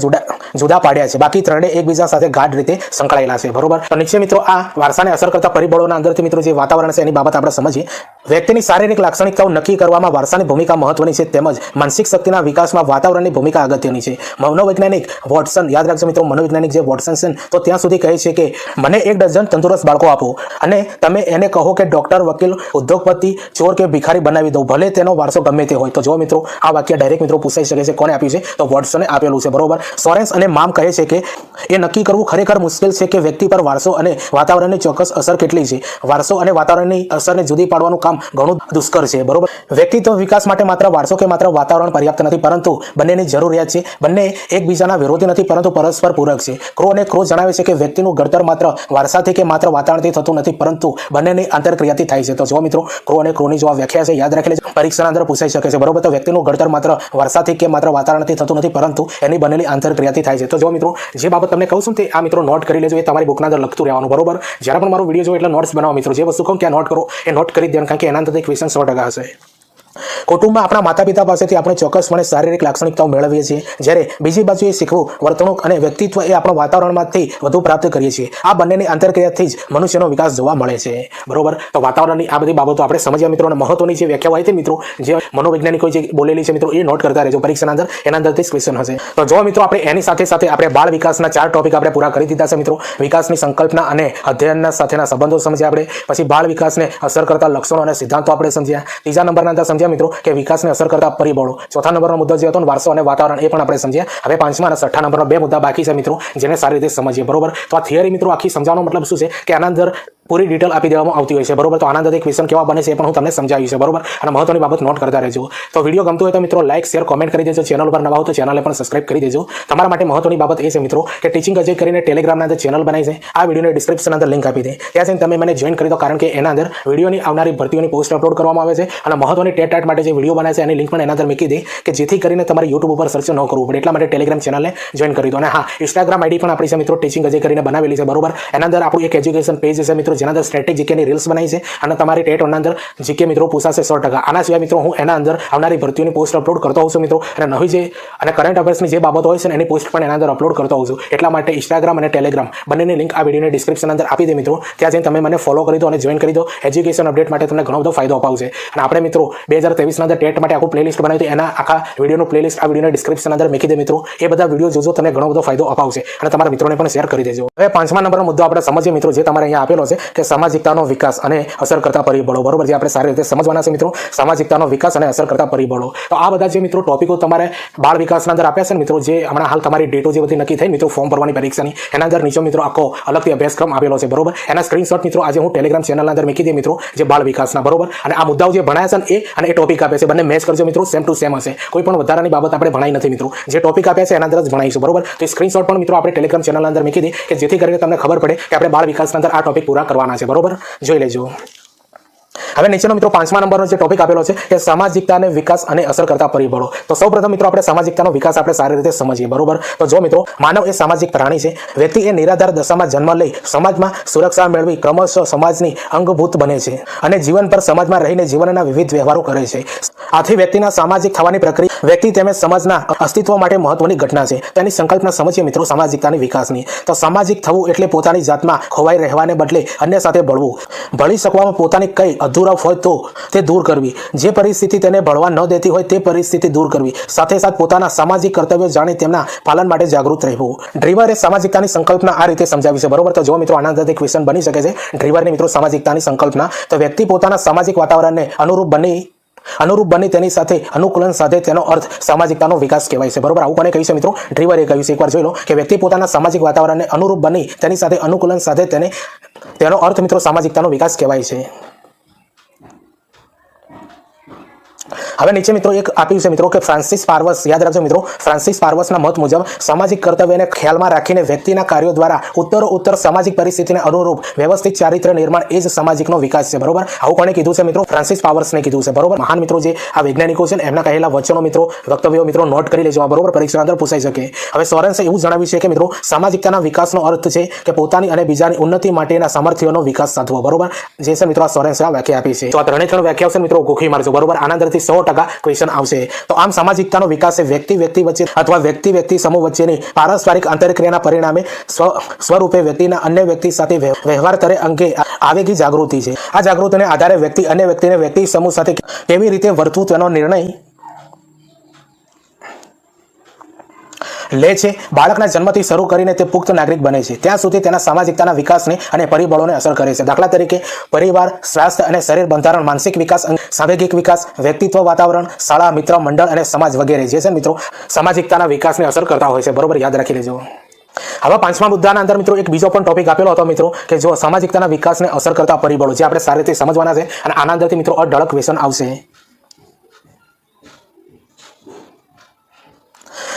Speaker 1: જુદા પાડ્યા છે. બાકી ત્રણેય એકબીજા સાથે ગાઢ રીતે સંકળાયેલા છે. બરોબર, તો નીચે મિત્રો આ વારસાને અસર કરતા પરિબળોના અંદરથી મિત્રો જે વાતાવરણ છે એની બાબત આપણે સમજીએ. વ્યક્તિની શારીરિક લાક્ષણિકતાઓ નક્કી કરવામાં વારસાની ભૂમિકા મહત્વની છે, તેમજ માનસિક શક્તિના વિકાસમાં વાતાવરણની ભૂમિકા અગત્યની છે. મનોવૈજ્ઞાનિક વોટસન, યાદ રાખજો મિત્રો, મનોવૈજ્ઞાનિક જે વોટસન છે તો ત્યાં સુધી કહે છે કે મને 1 ડઝન તંદુરસ્ત બાળકો આપો અને તમે એને કહો કે ડોક્ટર, વકીલ, ઉદ્યોગપતિ, ચોર કે ભિખારી બનાવી દો, ભલે તેનો વારસો ગમે તે હોય. તો જો મિત્રો આ વાક્ય ડાયરેક્ટ મિત્રો પૂછાઈ શકે છે. કોને આપ્યું છે? તો વોટસને આપેલું છે. બરોબર, સોરેન્સ અને મામ કહે છે કે એ નક્કી કરવું ખરેખર મુશ્કેલ છે કે વ્યક્તિ પર વારસો અને વાતાવરણની ચોક્કસ અસર કેટલી છે. વારસો અને વાતાવરણની અસરને જુદી પાડવાનું કામ ઘણું દુષ્કર છે. બરોબર, વ્યક્તિત્વ વિકાસ માટે માત્ર વારસો કે માત્ર વાતાવરણ પર્યાપ્ત નથી, પરંતુ બંનેની જરૂરિયાત છે. બંને એકબીજાના વિરોધી નથી, પરંતુ પરસ્પર પૂરક છે. ક્રો અને ક્રો જણાવે છે કે વ્યક્તિનું ઘડતર માત્ર વારસાથી કે માત્ર વાતાવરણથી થતું નથી, પરંતુ બંનેની આંતરક્રિયાથી થાય છે. તો જો મિત્રો ક્રો અને ક્રોની જો આ વ્યાખ્યા છે યાદ રાખી લેજો, પરીક્ષાના અંદર પૂછાઈ શકે છે. બરોબર, તો વ્યક્તિનું ઘડતર માત્ર વારસાથી કે માત્ર વાતાવરણથી થતું નથી, પરંતુ એની બનેલી આંતરક્રિયાથી થાય છે. તો જો મિત્રો જે બાબત તમને કહું છું તે આ મિત્રો નોટ કરી લેજો. એ તમારી બુકના અંદર લખતું રહેવાનું. બરોબર, જ્યારે પણ મારો વિડીયો જો એટલે નોટ્સ બનાવો મિત્રો. જે વસ્તુ કહું ત્યાં નોટ કરો, એ નોટ કરી દેવાનું, કારણ કે એના અંદરથી ક્વેશ્ચન 100% હશે. કુટુંબમાં આપણા માતા પિતા પાસેથી આપણે ચોક્કસપણે શારીરિક લાક્ષણિકતાઓ મેળવીએ છીએ, જ્યારે બીજી બાજુએ શીખવું, વર્તણૂક અને વ્યક્તિત્વ એ આપણા વાતાવરણમાંથી વધુ પ્રાપ્ત કરીએ છીએ. આ બંનેની આંતરક્રિયાથી જ મનુષ્યનો વિકાસ જોવા મળે છે. બરોબર, તો વાતાવરણની આ બધી બાબતો આપણે સમજ્યા મિત્રો. અને મહત્વની જે વ્યાખ્યા હોય છે મિત્રો, જે મનોવૈજ્ઞાનિકો જે બોલેલી છે મિત્રો, એ નોટ કરતા રહેજો પરીક્ષાના અંદર. એના અંદરથી ક્વેશ્ચન હશે. તો જો મિત્રો આપણે એની સાથે સાથે આપણે બાળ વિકાસના 4 ટોપિક આપણે પૂરા કરી દીધા છે મિત્રો. વિકાસની સંકલ્પના અને અધ્યયનના સાથેના સંબંધો સમજ્યા આપણે. પછી બાળ વિકાસને અસર કરતા લક્ષણો અને સિદ્ધાંતો આપણે સમજ્યા. ત્રીજા નંબરના અંદર સમજ્યા મિત્રો કે વિકાસને અસર કરતા પરિબળો. ચોથા નંબરનો મુદ્દો જે હતો વારસો અને વાતાવરણ, એ પણ આપણે સમજ્યા. હવે 5મા અને 6ઠા નંબરના 2 મુદ્દા બાકી છે મિત્રો, જેને સારી રીતે સમજીએ. બરોબર, તો આ થિયરી મિત્રો આખી સમજાવવાનો મતલબ શું છે કે આના અંદર પૂરી ડિટેલ આપી દેવામાં આવતી હોય છે. બરોબર, તો આના અંદરથી ક્વેશ્ચન કેવા બને છે એ પણ હું તમને સમજાવ્યું છે. બરોબર, અને મહત્વની બાબત નોટ કરતા રહેજો. તો વિડીયો ગમતો હોય તો મિત્રો લાઈક, શેર, કોમેન્ટ કરી દેજો. ચેનલ પર નવા હો તો ચેનલને પણ સબસ્ક્રાઇબ કરી દેજો. તમારા માટે મહત્વની બાબત એ છે મિત્રો કે ટીચિંગ અજય કરીને ટેલિગ્રામના અંદર ચેનલ બનાવી છે. આ વિડીયોની ડિસ્ક્રિપ્શન અંદર લિંક આપી દે, ત્યાં જઈને તમે મને જોઈન કરી દો, કારણ કે એના અંદર વિડીયોની આવનારી ભરતીઓની પોસ્ટ અપલોડ કરવામાં આવે છે. અને મહત્વની ટેટ માટે જે વિડીયો બનાવે છે એની લિંક પણ એના અંદર મૂકી દે, કે જેથી કરીને તમારે યુટ્યુબ ઉપર સર્ચ ન કરવું પડે. એટલા માટે ટેલિગ્રામ ચેનલને જોઈન કરી દો. અને હા, ઇન્સ્ટાગ્રામ આઈડી પણ આપણી છે મિત્રો, ટીચિંગ અજય કરીને બનાવેલી છે. બરોબર, એના અંદર આપણું એક એજ્યુકેશન પેજ છે મિત્રો, જેના અંદર સ્ટ્રેટેજિક ની રીલ્સ બનાવી છે અને તમારી ટેટના અંદર જીકે મિત્રો પૂછાશે 100%. આના સિવાય મિત્રો હું એના અંદર આવનારી ભરતીઓની પોસ્ટ અપલોડ કરતો હોઉં છું મિત્રો, અને નવી જે અને કરંટ અફેર્સની જે બાબતો હોય છે એની પોસ્ટ પણ એના અંદર અપલોડ કરતો હોઉં છું. એટલા માટે ઇન્સ્ટાગ્રામ અને ટેલિગ્રામ બંનેની લિંક આ વિડીયોની ડિસ્ક્રિપ્શન અંદર આપી દે મિત્રો. ત્યાં જઈને તમે મને ફોલો કરી દો અને જોઈન કરી દો. એજ્યુકેશન અપડેટ માટે તમને ઘણો બધો ફાયદો અપાવશે. અને આપણે મિત્રો 2023ના અંદર ટેટ માટે આખું પ્લેલિસ્ટ બનાવ્યું હતું, એના આખા વિડીયોનું પ્લેલિસ્ટ આ વિડીયોની ડિસ્ક્રિપ્શન અંદર મૂકી દે મિત્રો. એ બધા વિડીયો જોજો, તમને ઘણો બધો ફાયદો અપાવશે અને તમારા મિત્રોને પણ શેર કરી દેજો. હવે 5મા નંબરનો મુદ્દો આપણે સમજીએ મિત્રો, જે તમારે અહીંયા આપેલો છે કે સામાજિકતાનો વિકાસ અને અસર કરતા પરિબળો, બરોબર, જે આપણે સારી રીતે સમજવાના છે મિત્રો. સામાજિકતાનો વિકાસ અને અસર કરતા પરિબળો. તો આ બધા જે મિત્રો ટોપિકો તમારે બાળ વિકાસના અંદર આપ્યા છે મિત્રો, જે હમણાં હાલ તમારી ડેટો જે બધી નક્કી થઈ મિત્રો ફોર્મ ભરવાની પરીક્ષાની, એના અંદર નીચે મિત્રો આખો અલગથી અભ્યાસક્રમ આપેલો છે, બરોબર. એના સ્ક્રીનશોટ મિત્રો આજે હું ટેલિગ્રામ ચેનલના અંદર મૂકી દે મિત્રો, જે બાળ વિકાસના, બરોબર. અને આ મુદ્દાઓ જે ભણાયા છે ને અને એ ટોપિક આપે છે, બંને મેચ કરજો મિત્રો, સેમ ટુ સેમ હશે. કોઈ પણ વધારાની બાબત આપણે ભણાઈ નથી મિત્રો, જે ટોપિક આપ્યા છે એના અંદર જ ભણાઈશું, બરોબર. તો સ્ક્રીનશોટ પણ મિત્રો આપણે ટેલિગ્રામ ચેનલના અંદર મૂકી દે કે જેથી કરીને તમને ખબર પડે કે આપણે બાળ વિકાસના અંદર આ ટોપિક પૂરા કરવાના છે, બરોબર. જોઈ લેજો. હવે નીચેનો મિત્રો 5મા નંબરનો જે ટોપિક આપેલો છે કે સામાજિકતાને વિકાસ અને અસર કરતા પરિબળો. તો સૌપ્રથમ મિત્રો આપણે સામાજિકતાનો વિકાસ આપણે સારી રીતે સમજીએ, બરોબર. તો જો મિત્રો, માનવ એ સામાજિક પ્રાણી છે. વ્યક્તિ એ નિરાધાર દશામાં જન્મ લઈ સમાજમાં સુરક્ષા મેળવી ક્રમશઃ સમાજની અંગભૂત બને છે અને જીવન પર સમાજમાં રહીને જીવનના વિવિધ વ્યવહારો કરે છે. આથી વ્યક્તિના સામાજિક થવાની પ્રક્રિયા વ્યક્તિ તેમજ સમાજના અસ્તિત્વ માટે મહત્વની ઘટના છે. તેની સંકલ્પના સમજીએ મિત્રો સામાજિકતાની વિકાસની. તો સામાજિક થવું એટલે પોતાની જાતમાં ખોવાઈ રહેવાને બદલે અન્ય સાથે ભળવું. ભળી શકવામાં પોતાની કઈ અધૂરપ હોય તો તે દૂર કરવી. જે પરિસ્થિતિ તેને ભળવા ન દેતી હોય તે પરિસ્થિતિ દૂર કરવી. સાથે સાથે પોતાના સામાજિક કર્તવ્યો જાણી તેમના પાલન માટે જાગૃત રહેવું. ડ્રીવરે સામાજિકતાની સંકલ્પના આ રીતે સમજાવી છે, બરોબર. તો જો મિત્રો આના અંદરથી ક્વેશ્ચન બની શકે છે ડ્રીવરની મિત્રો સામાજિકતાની સંકલ્પના. તો વ્યક્તિ પોતાના સામાજિક વાતાવરણને અનુરૂપ બની તેની સાથે અનુકૂલન સાધે તેનો અર્થ સામાજિકતાનો વિકાસ કહેવાય છે, બરોબર. આવું કોને કહ્યું છે મિત્રો? ડ્રીવરે કહ્યું છે. એકવાર જોઈ લો કે વ્યક્તિ પોતાના સામાજિક વાતાવરણને અનુરૂપ બની તેની સાથે અનુકૂલન સાધે તેનો અર્થ મિત્રો સામાજિકતાનો વિકાસ કહેવાય છે. હવે નીચે મિત્રો એક આપ્યું છે મિત્રો કે ફ્રાન્સિસ પાર્વસ, યાદ રાખજો મિત્રો, ફ્રાન્સિસ પાર્વસના મત મુજબ સામાજિક કર્તવ્યને ખ્યાલમાં રાખીને વ્યક્તિના કાર્યો દ્વારા ઉત્તરોત્તર સામાજિક પરિસ્થિતિને અનુરૂપ વ્યવસ્થિત ચારિત્ર્ય નિર્માણ એ જ સામાજિકનો વિકાસ છે, બરોબર. આવું કોણે કીધું છે મિત્રો? ફ્રાન્સિસ પાર્વસને કીધું છે, બરોબર. મહાન મિત્રો જે આ વૈજ્ઞાનિકો છે ને એમના કહેલા વચનો મિત્રો, વક્તવ્યો મિત્રો નોટ કરી લેજો, બરોબર, પરીક્ષાના અંદર પૂછાઈ શકે. હવે સોરેન્સે એવું જણાવ્યું છે કે મિત્રો સામાજિકતાના વિકાસનો અર્થ છે કે પોતાની અને બીજાની ઉન્નતિ માટેના સામર્થ્યોનો વિકાસ સાધવો, બરોબર. જે છે મિત્રો આ સોરેન્સે આ વ્યાખ્યા આપી છે. તો આ ત્રણે વ્યાખ્યાઓ છે મિત્રો ગોખી મારજો, બરોબર. આના અંદરથી 100% ક્વેશ્ચન આવશે. તો આમ સામાજિકતાનો વિકાસ એ વ્યક્તિ વચ્ચે અથવા વ્યક્તિ સમૂહ વચ્ચેની પારસ્પરિક આંતરક્રિયાના પરિણામે સ્વરૂપે વ્યક્તિના અન્ય વ્યક્તિ સાથે વ્યવહાર કરે અંગે આવેગી જાગૃતિ છે. આ જાગૃતિને આધારે વ્યક્તિ અન્ય વ્યક્તિને વ્યક્તિ સમૂહ સાથે કેવી રીતે વર્તવું તેનો નિર્ણય લે છે. બાળકના જન્મથી શરૂ કરીને તે પુખ્ત નાગરિક બને છે ત્યાં સુધી તેના સામાજિકતાના વિકાસને અને પરિબળોને અસર કરે છે. દાખલા તરીકે પરિવાર, સ્વાસ્થ્ય અને શરીર બંધારણ, માનસિક વિકાસ, સાંવેગિક વિકાસ, વ્યક્તિત્વ, વાતાવરણ, શાળા, મિત્ર મંડળ અને સમાજ વગેરે જે છે મિત્રો સામાજિકતાના વિકાસને અસર કરતા હોય છે, બરોબર. યાદ રાખી લેજો. હવે 5મા મુદ્દાના અંદર મિત્રો એક બીજો પણ ટોપિક આપેલો હતો મિત્રો કે જો સામાજિકતાના વિકાસને અસર કરતા પરિબળો, જે આપણે સારી રીતે સમજવાના છે અને આના અંદરથી મિત્રો અઢળક ક્વેશ્ચન આવશે.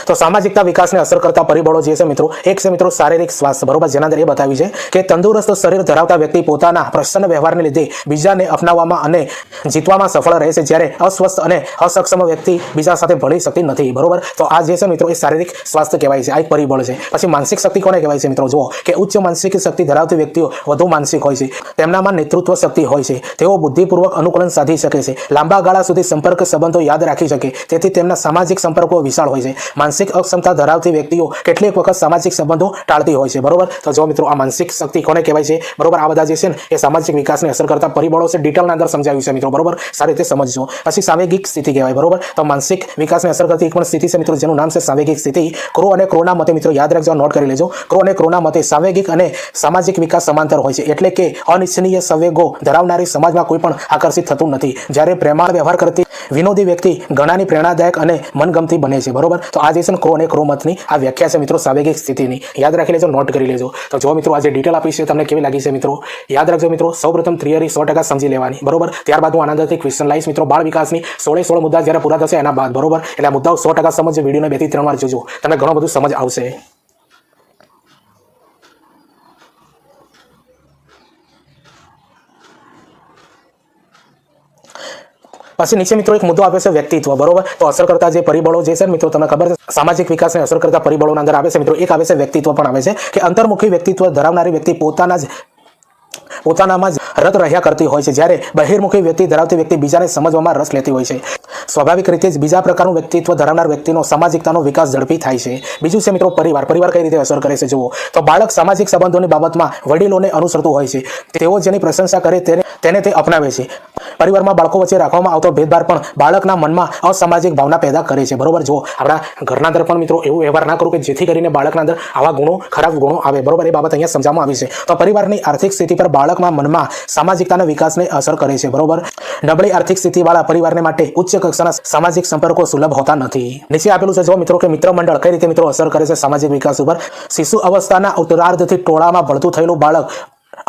Speaker 1: તો સામાજિકતા વિકાસને અસર કરતા પરિબળો જે છે મિત્રો, એક છે મિત્રો શારીરિક સ્વાસ્થ્ય, બરોબર. જેના અંદર એ બતાવ્યું છે કે તંદુરસ્ત શરીર ધરાવતા વ્યક્તિ પોતાના પ્રસન્ન વ્યવહારને લીધે બીજાને અપનાવવામાં અને જીતવામાં સફળ રહે છે, જ્યારે અસ્વસ્થ અને અસક્ષમ વ્યક્તિ બીજા સાથે ભળી શકતી નથી, બરોબર. તો આ જે છે મિત્રો એ શારીરિક સ્વાસ્થ્ય કહેવાય છે, આ એક પરિબળ છે. પછી માનસિક શક્તિ કોને કહેવાય છે મિત્રો? જુઓ કે ઉચ્ચ માનસિક શક્તિ ધરાવતી વ્યક્તિઓ વધુ માનસિક હોય છે, તેમનામાં નેતૃત્વ શક્તિ હોય છે, તેઓ બુદ્ધિપૂર્વક અનુકૂલન સાધી શકે છે, લાંબા ગાળા સુધી સંપર્ક સંબંધો યાદ રાખી શકે, તેથી તેમના સામાજિક સંપર્કો વિશાળ હોય છે. માનસિક અક્ષમતા ધરાવતી વ્યક્તિઓ કેટલીક વખત સામાજિક સંબંધો ટાળતી હોય છે, બરોબર. તો જો મિત્રો આ માનસિક શક્તિ કોને કહેવાય છે, બરોબર. આ બધા જે છે ને એ સામાજિક વિકાસને અસર કરતા પરિબળો છે, ડિટેલના અંદર સમજાવ્યું છે મિત્રો, બરોબર. સારી રીતે સમજજો. પછી સાંવેગિક સ્થિતિ કહેવાય, બરોબર. તો માનસિક વિકાસને અસર કરતી એક પણ સ્થિતિ છે મિત્રો જેનું નામ છે સાંવેગિક સ્થિતિ. ક્રો અને ક્રોના મતે મિત્રો યાદ રાખજો, નોટ કરી લેજો. ક્રો અને ક્રોના મતે સાંવેગિક અને સામાજિક વિકાસ સમાંતર હોય છે, એટલે કે અનિચ્છનીય સંવેગો ધરાવનારી સમાજમાં કોઈ પણ આકર્ષિત થતું નથી, જ્યારે પ્રેમાળ વ્યવહાર કરતી વિનોદી વ્યક્તિ ઘણાની પ્રેરણાદાયક અને મનગમતી બને છે, બરોબર. તો આ જે છે ક્રો અને ક્રો મતની આ વ્યાખ્યા છે મિત્રો સાંવેગિક સ્થિતિની. યાદ રાખી લેજો, નોટ કરી લેજો. તો જો મિત્રો આજે ડિટેલ આપી છે તમને કેવી લાગી છે મિત્રો? યાદ રાખજો મિત્રો, સૌપ્રથમ થિયરી 100% સમજી લેવાની, બરોબર. ત્યારબાદ હું આનંદથી ક્વેશ્ચન લાવીશ મિત્રો બાળ વિકાસની 16 મુદ્દા જ્યારે પૂરા થશે એના બાદ, બરોબર. એટલે આ મુદ્દાઓ 100% સમજો. વિડીયોને 2 થી 3 વાર જોજો, તમને ઘણું બધું સમજ આવશે. પછી નીચે મિત્રો એક મુદ્દો આપ્યો છે વ્યક્તિત્વ, બરોબર. તો અસર કરતા જે પરિબળો જે છે મિત્રો તમને ખબર છે સામાજિક વિકાસને અસર કરતા પરિબળોના અંદર આવે છે મિત્રો, એક આવે છે વ્યક્તિત્વ પણ આવે છે કે અંતર્મુખી વ્યક્તિત્વ ધરાવનારી વ્યક્તિ પોતાનામાં જ રત રહ્યા કરતી હોય છે, જ્યારે બહિર્મુખી વ્યક્તિ ધરાવતી વ્યક્તિ બીજાને સમજવામાં રસ લેતી હોય છે. સ્વાભાવિક રીતે જ બીજા પ્રકારનું વ્યક્તિત્વ ધરાવનાર વ્યક્તિનો સામાજિકતાનો વિકાસ ઝડપી થાય છે. બીજું છે મિત્રો પરિવાર કઈ રીતે અસર કરે છે જુઓ. તો બાળક સામાજિક સંબંધોની બાબતમાં વડીલોને અનુસરતું હોય છે, તેઓ જેની પ્રશંસા કરે તેને તે અપનાવે છે. પરિવારમાં બાળકો વચ્ચે રાખવામાં આવતો ભેદભાવ પણ બાળકના મનમાં અસામાજિક ભાવના પેદા કરે છે, બરોબર. જો આપણા ઘરના અંદર પણ મિત્રો એવું વ્યવહાર ના કરો કે જેથી કરીને બાળકના અંદર આવા ગુણો, ખરાબ ગુણો આવે, બરોબર. એ બાબત અહીંયા સમજાવવામાં આવી છે. તો પરિવારની આર્થિક સ્થિતિ પર બાળક બાળકમાં મનમાં સામાજિકતાના વિકાસને અસર કરે છે. બરોબર, નબળી આર્થિક સ્થિતિવાળા પરિવારને માટે ઉચ્ચ કક્ષાના સામાજિક સંપર્કો સુલભ હોતા નથી. નીચે આપેલું છે જો મિત્રો કે મિત્ર મંડળ કઈ રીતે મિત્રો અસર કરે છે સામાજિક વિકાસ ઉપર. શિશુ અવસ્થાના ઉત્તરાર્ધથી ટોળામાં ભળતું થયેલું બાળક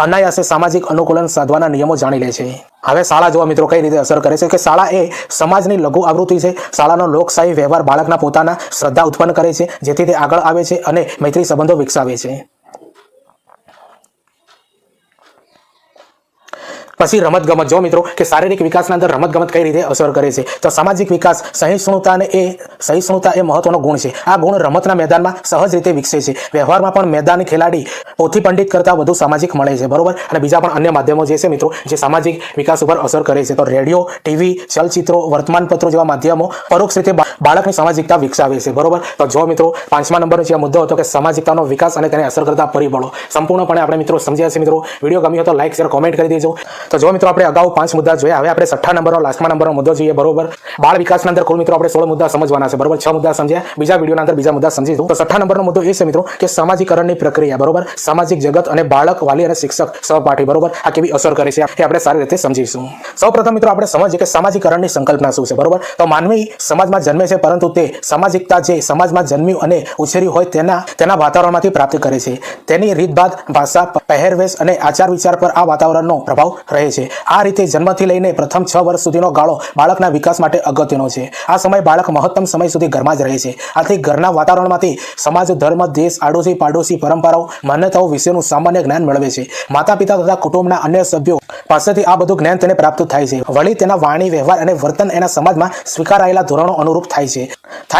Speaker 1: અનાયાસે સામાજિક અનુકૂલન સાધવાના નિયમો જાણી લે છે. હવે શાળા જોવા મિત્રો કઈ રીતે અસર કરે છે કે શાળા એ સમાજની લઘુ આવૃત્તિ છે. શાળાનો લોકશાહી વ્યવહાર બાળકના પોતાના શ્રદ્ધા ઉત્પન્ન કરે છે, જેથી તે આગળ આવે છે અને મૈત્રી સંબંધો વિકસાવે છે. પછી રમતગમત જો મિત્રો કે શારીરિક વિકાસના અંદર રમતગમત કઈ રીતે અસર કરે છે. તો સામાજિક વિકાસ સહિષ્ણુતા એ મહત્વનો ગુણ છે. આ ગુણ રમતના મેદાનમાં સહજ રીતે વિકસે છે. વ્યવહારમાં પણ મેદાની ખેલાડી પોથી પંડિત કરતાં વધુ સામાજિક મળે છે. બરોબર, અને બીજા પણ અન્ય માધ્યમો જે છે મિત્રો જે સામાજિક વિકાસ ઉપર અસર કરે છે. તો રેડિયો, ટીવી, ચલચિત્રો, વર્તમાનપત્રો જેવા માધ્યમો પરોક્ષ રીતે બાળકની સામાજિકતા વિકસાવે છે. બરોબર, તો જો મિત્રો 5મા નંબરનો જે મુદ્દો હતો કે સામાજિકતાનો વિકાસ અને તેને અસર કરતા પરિબળો સંપૂર્ણપણે આપણે મિત્રો સમજ્યા છે. મિત્રો વિડીયો ગમ્યો તો લાઈક, શેર, કોમેન્ટ કરી દેજો. તો જો મિત્રો આપણે અગાઉ 5 મુદ્દા જોયા, હવે આપણે 6ઠ્ઠા નંબરનો લાસ્ટમાં નંબરનો મુદ્દો જોઈએ. બરોબર, બાળ વિકાસના અંદર કુલ મિત્રો આપણે 16 મુદ્દા સમજવાના છે. બરોબર, 6 મુદ્દા સમજ્યા, બીજા વિડીયોના અંદર બીજા મુદ્દા સમજીશું. તો 6ઠ્ઠા નંબરનો મુદ્દો એ છે મિત્રો કે સામાજિકરણની પ્રક્રિયા. બરોબર, સામાજિક જગત અને બાળક, વાલી અને શિક્ષક, સહપાઠી બરોબર આ કેવી અસર કરે છે એ આપણે સારી રીતે સમજીશું. સૌપ્રથમ મિત્રો આપણે સમજીએ કે સામાજિકરણની સંકલ્પના શું છે. બરોબર, તો માનવી સમાજમાં જન્મે છે, પરંતુ તે સામાજિકતા જે સમાજમાં જન્મ્યું અને ઉછેર્યું હોય તેના વાતાવરણમાંથી પ્રાપ્ત કરે છે. તેની રીતભાત, ભાષા, પહેરવેશ અને આચાર વિચાર પર આ વાતાવરણનો પ્રભાવ રહે છે. આ રીતે જન્મથી લઈને પ્રથમ 6 વર્ષ સુધીનો ગાળો બાળકના વિકાસ માટે અગત્યનો છે. આ સમય બાળક મહત્તમ સમય સુધી ઘરમાં જ રહે છે. આથી ઘરના વાતાવરણમાંથી સમાજ, ધર્મ, દેશ, આડોશી પાડોશી, પરંપરાઓ, માન્યતાઓ વિશેનું સામાન્ય જ્ઞાન મેળવે છે. માતા પિતા તથા કુટુંબના અન્ય સભ્યો પાસેથી આ બધું જ્ઞાન તેને પ્રાપ્ત થાય છે. વળી તેના વાણી, વ્યવહાર અને વર્તન એના સમાજમાં સ્વીકારાયેલા ધોરણો અનુરૂપ થાય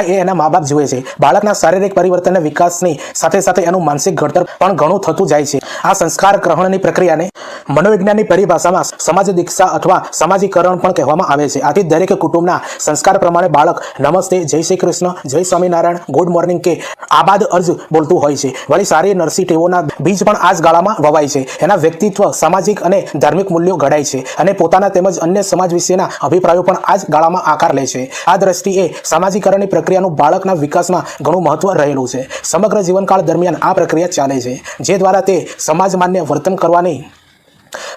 Speaker 1: એ એના મા બાપ જુએ છે. બાળકના શારીરિક પરિવર્તનના વિકાસની સાથે સાથે એનું માનસિક ઘડતર પણ ઘણું થતું જાય છે. આ સંસ્કાર ગ્રહણની પ્રક્રિયાને મનોવિજ્ઞાનની પરિભાષામાં સમાજ દીક્ષા અથવા સામાજિકરણ પણ કહેવામાં આવે છે. આથી દરેક કુટુંબના સંસ્કાર પ્રમાણે બાળક નમસ્તે, જય શ્રી કૃષ્ણ, જય સ્વામિનારાયણ, ગુડ મોર્નિંગ કે આબાદ અર્જ બોલતું હોય છે. વળી સારી નરસી ટેવોના બીજ પણ આ જ ગાળામાં વવાય છે. એના વ્યક્તિત્વ, સામાજિક અને ધાર્મિક મૂલ્યો ઘડાય છે અને પોતાના તેમજ અન્ય સમાજ વિશેના અભિપ્રાયો પણ આ જ ગાળામાં આકાર લે છે. આ દ્રષ્ટિએ સામાજિકરણની પ્રક્રિયાનું બાળકના વિકાસમાં ઘણું મહત્વ રહેલું છે. સમગ્ર જીવનકાળ દરમિયાન આ પ્રક્રિયા ચાલે છે, જે દ્વારા તે સમાજ માન્ય વર્તન કરવાની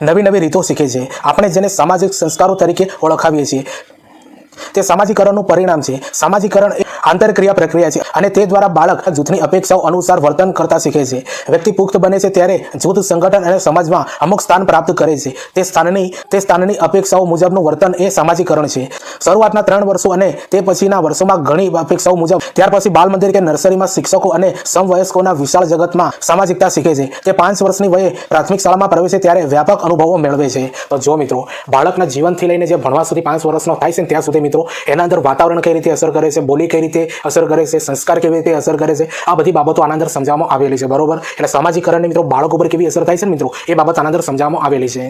Speaker 1: નવી નવી રીતો શીખે છે. આપણે જેને સામાજિક સંસ્કારો તરીકે ઓળખાવીએ છીએ તે સામાજિકરણનું પરિણામ છે. સામાજિકરણ એ આંતરક્રિયા પ્રક્રિયા છે અને તે દ્વારા બાળક જૂથની અપેક્ષાઓ અનુસાર વર્તન કરતા શીખે છે. વ્યક્તિ પુખ્ત બને છે ત્યારે જૂથ, સંગઠન અને સમાજમાં અમુક સ્થાન પ્રાપ્ત કરે છે. તે સ્થાનની અપેક્ષાઓ મુજબનું વર્તન એ સામાજિકરણ છે. શરૂઆતના 3 વર્ષો અને તે પછીના વર્ષોમાં ઘણી અપેક્ષાઓ મુજબ, ત્યાર પછી બાલ મંદિર કે નર્સરીમાં શિક્ષકો અને સમવયસ્કોના વિશાળ જગતમાં સામાજિકતા શીખે છે. તે 5 વર્ષની વયે પ્રાથમિક શાળામાં પ્રવેશે ત્યારે વ્યાપક અનુભવો મેળવે છે. તો જો મિત્રો બાળકના જીવનથી લઈને જે ભણવા સુધી 5 વર્ષનો થાય છે ત્યાં સુધી મિત્રો એના અંદર વાતાવરણ કઈ રીતે અસર કરે છે, બોલી કઈ રીતે અસર કરે છે, સંસ્કાર કેવી રીતે અસર કરે છે, આ બધી બાબતો આના અંદર સમજાવવામાં આવેલી છે. બરોબર, એટલે સામાજિકરણની મિત્રો બાળક ઉપર કેવી અસર થાય છે મિત્રો એ બાબત આના અંદર સમજાવવામાં આવેલી છે.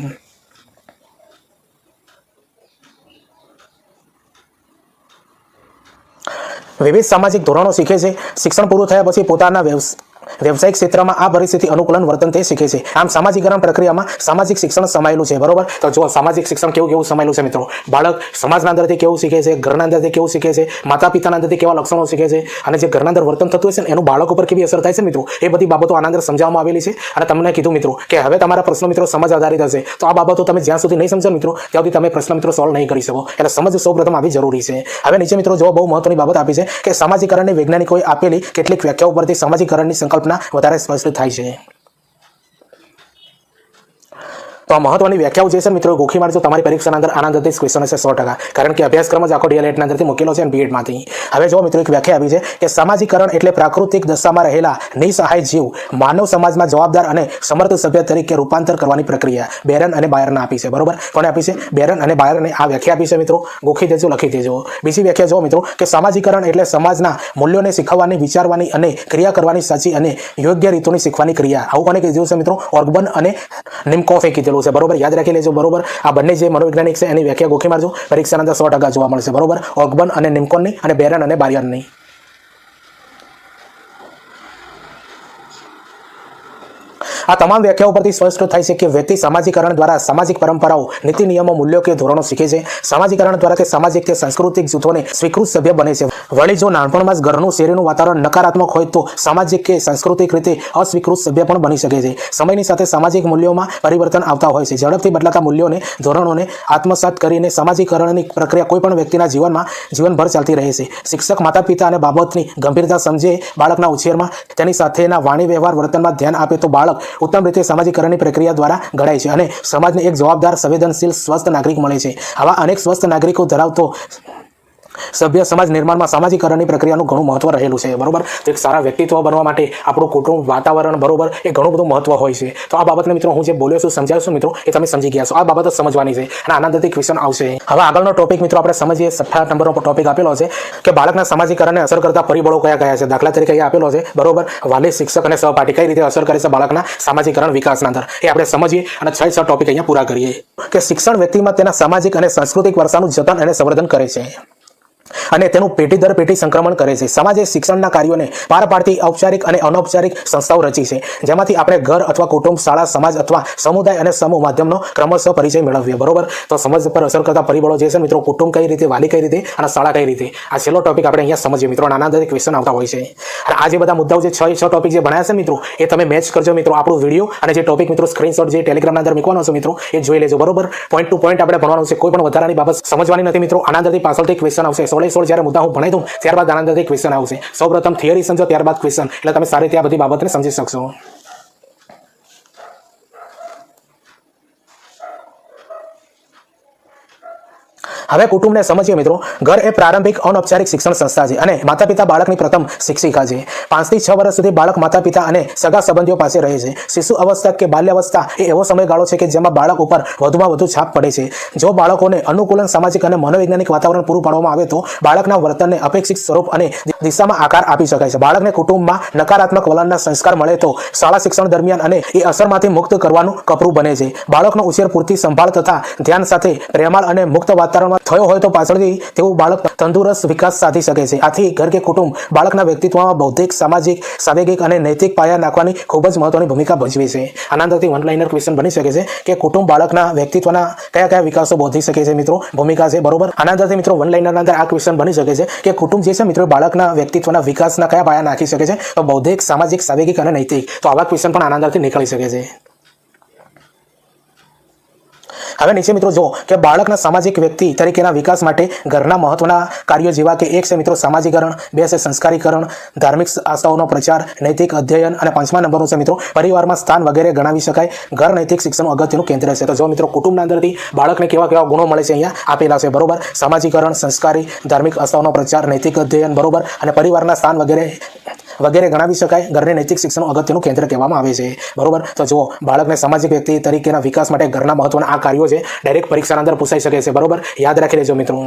Speaker 1: વિવિધ સામાજિક ધોરણો શીખે છે. શિક્ષણ પૂરું થયા પછી પોતાના વ્યવસાયિક ક્ષેત્રમાં આ પરિસ્થિતિ અનુકૂલન વર્તન તે શીખે છે. આમ સામાજિકરણ પ્રક્રિયામાં સામાજિક શિક્ષણ સમાયેલું છે. બરોબર, તો જો સામાજિક શિક્ષણ કેવું સમાયેલું છે મિત્રો, બાળક સમાજના અંદરથી કેવું શીખે છે, ઘરના અંદરથી કેવું શીખે છે, માતા પિતાના અંદરથી કેવા લક્ષણો શીખે છે અને જે ઘરના અંદર વર્તન થતું હશે એનું બાળક ઉપર કેવી અસર થાય છે મિત્રો એ બધી બાબતો આના અંદર સમજાવવામાં આવેલી છે. અને તમને કીધું મિત્રો કે હવે તમારા પ્રશ્નો મિત્રો સમજ આધારિત હશે, તો આ બાબતો તમે જ્યાં સુધી નહીં સમજો મિત્રો ત્યાં સુધી તમે પ્રશ્ન મિત્રો સોલ્વ નહીં કરી શકો. એટલે સમજ સૌપ્રથમ આવી જરૂરી છે. હવે નીચે મિત્રો જો બહુ મહત્વની બાબત આપી છે કે સામાજિકરણની વૈજ્ઞાનિકોએ આપેલી કેટલીક વ્યાખ્યાઓ પરથી સામાજિકરણની સંકલ્પના વધારે સ્પષ્ટ થાય છે. તો આ મહત્વની વ્યાખ્યાઓ જે છે મિત્રો ગોખી મારજો. તમારી પરીક્ષાના અંદર આનંદથી ક્વેશ્ચન હશે 100%, કારણ કે અભ્યાસક્રમ જ આખો ડીએલએડના અંદરથી મૂકેલો છે અને બીએડમાંથી. હવે જો મિત્રો એક વ્યાખ્યા આવી છે કે સામાજિકરણ એટલે પ્રાકૃતિક દશામાં રહેલા નિસહાય જીવ માનવ સમાજમાં જવાબદાર અને સમર્થ સભ્ય તરીકે રૂપાંતર કરવાની પ્રક્રિયા. બેરન અને બાયરના આપી છે. બરોબર, કોને આપી છે? બેરન અને બાયરને આ વ્યાખ્યા આપી છે મિત્રો. ગોખી દેજો, લખી દેજો. બીજી વ્યાખ્યા જો મિત્રો કે સામાજિકરણ એટલે સમાજના મૂલ્યોને શીખવવાની, વિચારવાની અને ક્રિયા કરવાની સાચી અને યોગ્ય રીતોની શીખવાની ક્રિયા. આવું કોને કીધું છે મિત્રો? ઓર્ગબન અને નિમકોફે કીધેલું છે. બરોબર, યાદ રાખી લેજો. બરોબર, આ બંને જે મનોવૈજ્ઞાનિક છે એની વ્યાખ્યા ગોખી મારજો. પરીક્ષાના અંદર 100% જોવા મળશે. બરોબર, ઓર્ગબન અને નિમકોનની અને બેરન અને બાયરની. આ તમામ વ્યાખ્યાઓ પરથી સ્પષ્ટ થાય છે કે વ્યક્તિ સામાજિકરણ દ્વારા સામાજિક પરંપરાઓ, નીતિ નિયમો, મૂલ્યો કે ધોરણો શીખે છે. સામાજિકરણ દ્વારા તે સામાજિક કે સાંસ્કૃતિક જૂથોને સ્વીકૃત સભ્ય બને છે. વળી જો નાનપણમાં જ ઘરનું શેરીનું વાતાવરણ નકારાત્મક હોય તો સામાજિક કે સાંસ્કૃતિક રીતે અસ્વીકૃત સભ્ય પણ બની શકે છે. સમયની સાથે સામાજિક મૂલ્યોમાં પરિવર્તન આવતા હોય છે. ઝડપથી બદલાતા મૂલ્યોને, ધોરણોને આત્મસાત કરીને સામાજિકરણની પ્રક્રિયા કોઈ પણ વ્યક્તિના જીવનમાં જીવનભર ચાલતી રહે છે. શિક્ષક માતા પિતા અને બાબતની ગંભીરતા સમજે, બાળકના ઉછેરમાં તેની સાથેના વાણી વ્યવહાર વર્તનમાં ધ્યાન આપે તો બાળક ઉત્તમ રીતે સામાજિકરણની પ્રક્રિયા દ્વારા ઘડાય છે અને સમાજને એક જવાબદાર, સંવેદનશીલ, સ્વસ્થ નાગરિક મળે છે. આવા અનેક સ્વસ્થ નાગરિકો ધરાવતો સભ્ય સમાજ નિર્માણમાં સામાજિકરણની પ્રક્રિયાનું ઘણું મહત્વ રહેલું છે. બરોબર, તો એક સારા વ્યક્તિત્વ બનવા માટે આપણું કુટુંબ, વાતાવરણ, બરોબર, એ ઘણું બધું મહત્વ હોય છે. તો આ બાબતને મિત્રો હું જે બોલ્યો છું, સમજાવ્યો છું મિત્રો, એ તમે સમજી ગયા છો. આ બાબત સમજવાની છે અને આનંદથી ક્વેશ્ચન આવશે. હવે આગળનો ટોપિક મિત્રો આપણે સમજીએ. 6 નંબરનો ટોપિક આપેલો છે કે બાળકના સામાજિકરણને અસર કરતા પરિબળો કયા કયા છે. દાખલા તરીકે અહીંયા આપેલો છે, બરોબર, વાલી, શિક્ષક અને સહપાઠી કઈ રીતે અસર કરે છે બાળકના સામાજિકરણ વિકાસના અંદર, એ આપણે સમજીએ અને 6 ટોપિક અહીંયા પૂરા કરીએ. કે શિક્ષણ વ્યક્તિમાં તેના સામાજિક અને સાંસ્કૃતિક વારસાનું જતન અને સંવર્ધન કરે છે અને તેનું પેઢી દર પેઢી સંક્રમણ કરે છે. સમાજે શિક્ષણના કાર્યોને પાર પાડતી ઔપચારિક અને અનૌપચારિક સંસ્થાઓ રચી છે, જેમાંથી આપણે ઘર અથવા કુટુંબ, શાળા, સમાજ અથવા સમુદાય અને સમૂહ માધ્યમનો ક્રમશઃ પરિચય મેળવીએ. બરોબર, તો સમાજ પર અસર કરતા પરિબળો જે છે મિત્રો, કુટુંબ કઈ રીતે, વાલી કઈ રીતે અને શાળા કઈ રીતે, આ છેલ્લો ટોપિક આપણે અહીંયા સમજીએ મિત્રો. નાના દરેક ક્વેશ્ચન આવતા હોય છે અને આ જે બધા મુદ્દાઓ જે 6 ટોપિક જે ભણાયા છે મિત્રો, એ તમે મેચ કરજો મિત્રો. આપણું વિડીયો અને જે ટોપિક મિત્રો સ્ક્રીનશોટ જે ટેલિગ્રામના અંદર મૂકવાનો છે મિત્રો, એ જોઈ લેજો. બરોબર, પોઈન્ટ ટુ પોઈન્ટ આપણે ભણવાનું છે, કોઈ પણ વધારાની બાબત સમજવાની નથી મિત્રો. આનંદથી પાછળથી ક્વેશ્ચન આવશે. 16 જ્યારે મુદ્દા હું ભણાઈ દઉં ત્યારબાદ આનંદથી ક્વેશ્ચન આવશે. સૌપ્રથમ થિયરી સમજો, ત્યારબાદ ક્વેશ્ચન, એટલે તમે સારી રીતે આ બધી બાબતને સમજી શકશો. હવે કુટુંબને સમજીએ મિત્રો. ઘર એ પ્રારંભિક અનૌપચારિક શિક્ષણ સંસ્થા છે અને માતા પિતા બાળકની પ્રથમ શિક્ષિકા છે. 5 થી 6 વર્ષ સુધી બાળક માતા પિતા અને સગા સંબંધીઓ પાસે રહે છે. શિશુ અવસ્થા કે બાલ્યાવસ્થા એ એવો સમયગાળો છે કે જેમાં બાળક ઉપર વધુમાં વધુ છાપ પડે છે. જો બાળકોને અનુકૂલન, સામાજિક અને મનોવૈજ્ઞાનિક વાતાવરણ પૂરું પાડવામાં આવે તો બાળકના વર્તનને અપેક્ષિત સ્વરૂપ અને દિશામાં આકાર આપી શકાય છે. બાળકને કુટુંબમાં નકારાત્મક વલણના સંસ્કાર મળે તો શાળા શિક્ષણ દરમિયાન અને એ અસરમાંથી મુક્ત કરવાનું કપરું બને છે. બાળકનો ઉછેર પૂરતી સંભાળ તથા ધ્યાન સાથે પ્રેમાળ અને મુક્ત વાતાવરણમાં થયો હોય તો પાછળથી તેવું બાળક તંદુરસ્ત વિકાસ સાધી શકે છે. આથી ઘર કે કુટુંબ બાળકના વ્યક્તિત્વમાં બૌદ્ધિક, સામાજિક, સાંવેગિક અને નૈતિક પાયા નાખવાની ખૂબ જ મહત્વની ભૂમિકા ભજવે છે. આનંદથી વન લાઇનર ક્વેશ્ચન બની શકે છે કે કુટુંબ બાળકના વ્યક્તિત્વના કયા કયા વિકાસો બોધી શકે છે મિત્રો, ભૂમિકા છે. બરોબર, આનંદથી મિત્રો વન લાઇનરના અંદર આ ક્વેશ્ચન બની શકે છે કે કુટુંબ જે છે મિત્રો બાળકના વ્યક્તિત્વના વિકાસના કયા પાયા નાખી શકે છે, તો બૌદ્ધિક, સામાજિક, સાંવેગિક અને નૈતિક. તો આવા ક્વેશ્ચન પણ આનંદથી નીકળી શકે છે. હવે નીચે મિત્રો જો કે બાળકના સામાજિક વ્યક્તિ તરીકેના વિકાસ માટે ઘરના મહત્વના કાર્યો જેવા કે 1 છે મિત્રો સામાજિકરણ, 2 છે સંસ્કારીકરણ, ધાર્મિક આસ્થાઓનો પ્રચાર, નૈતિક અધ્યયન અને 5મા નંબરનું છે મિત્રો પરિવારમાં સ્થાન વગેરે ગણાવી શકાય. ઘર નૈતિક શિક્ષણનું અગત્યનું કેન્દ્ર છે. તો જો મિત્રો કુટુંબના અંદરથી બાળકને કેવા કેવા ગુણો મળે છે અહીંયા આપેલા છે. બરોબર, સામાજિકરણ, સંસ્કારી, ધાર્મિક આસ્થાઓનો પ્રચાર, નૈતિક અધ્યયન, બરોબર, અને પરિવારના સ્થાન વગેરે ગણાવી શકાય. ઘરને નૈતિક શિક્ષણનું અગત્યનું કેન્દ્ર કહેવામાં આવે છે. બરોબર, તો જુઓ બાળકને સામાજિક વ્યક્તિ તરીકેના વિકાસ માટે ઘરના મહત્વના આ કાર્યો છે. ડાયરેક્ટ પરીક્ષાના અંદર પૂછાઈ શકે છે. બરોબર, યાદ રાખી લેજો મિત્રો.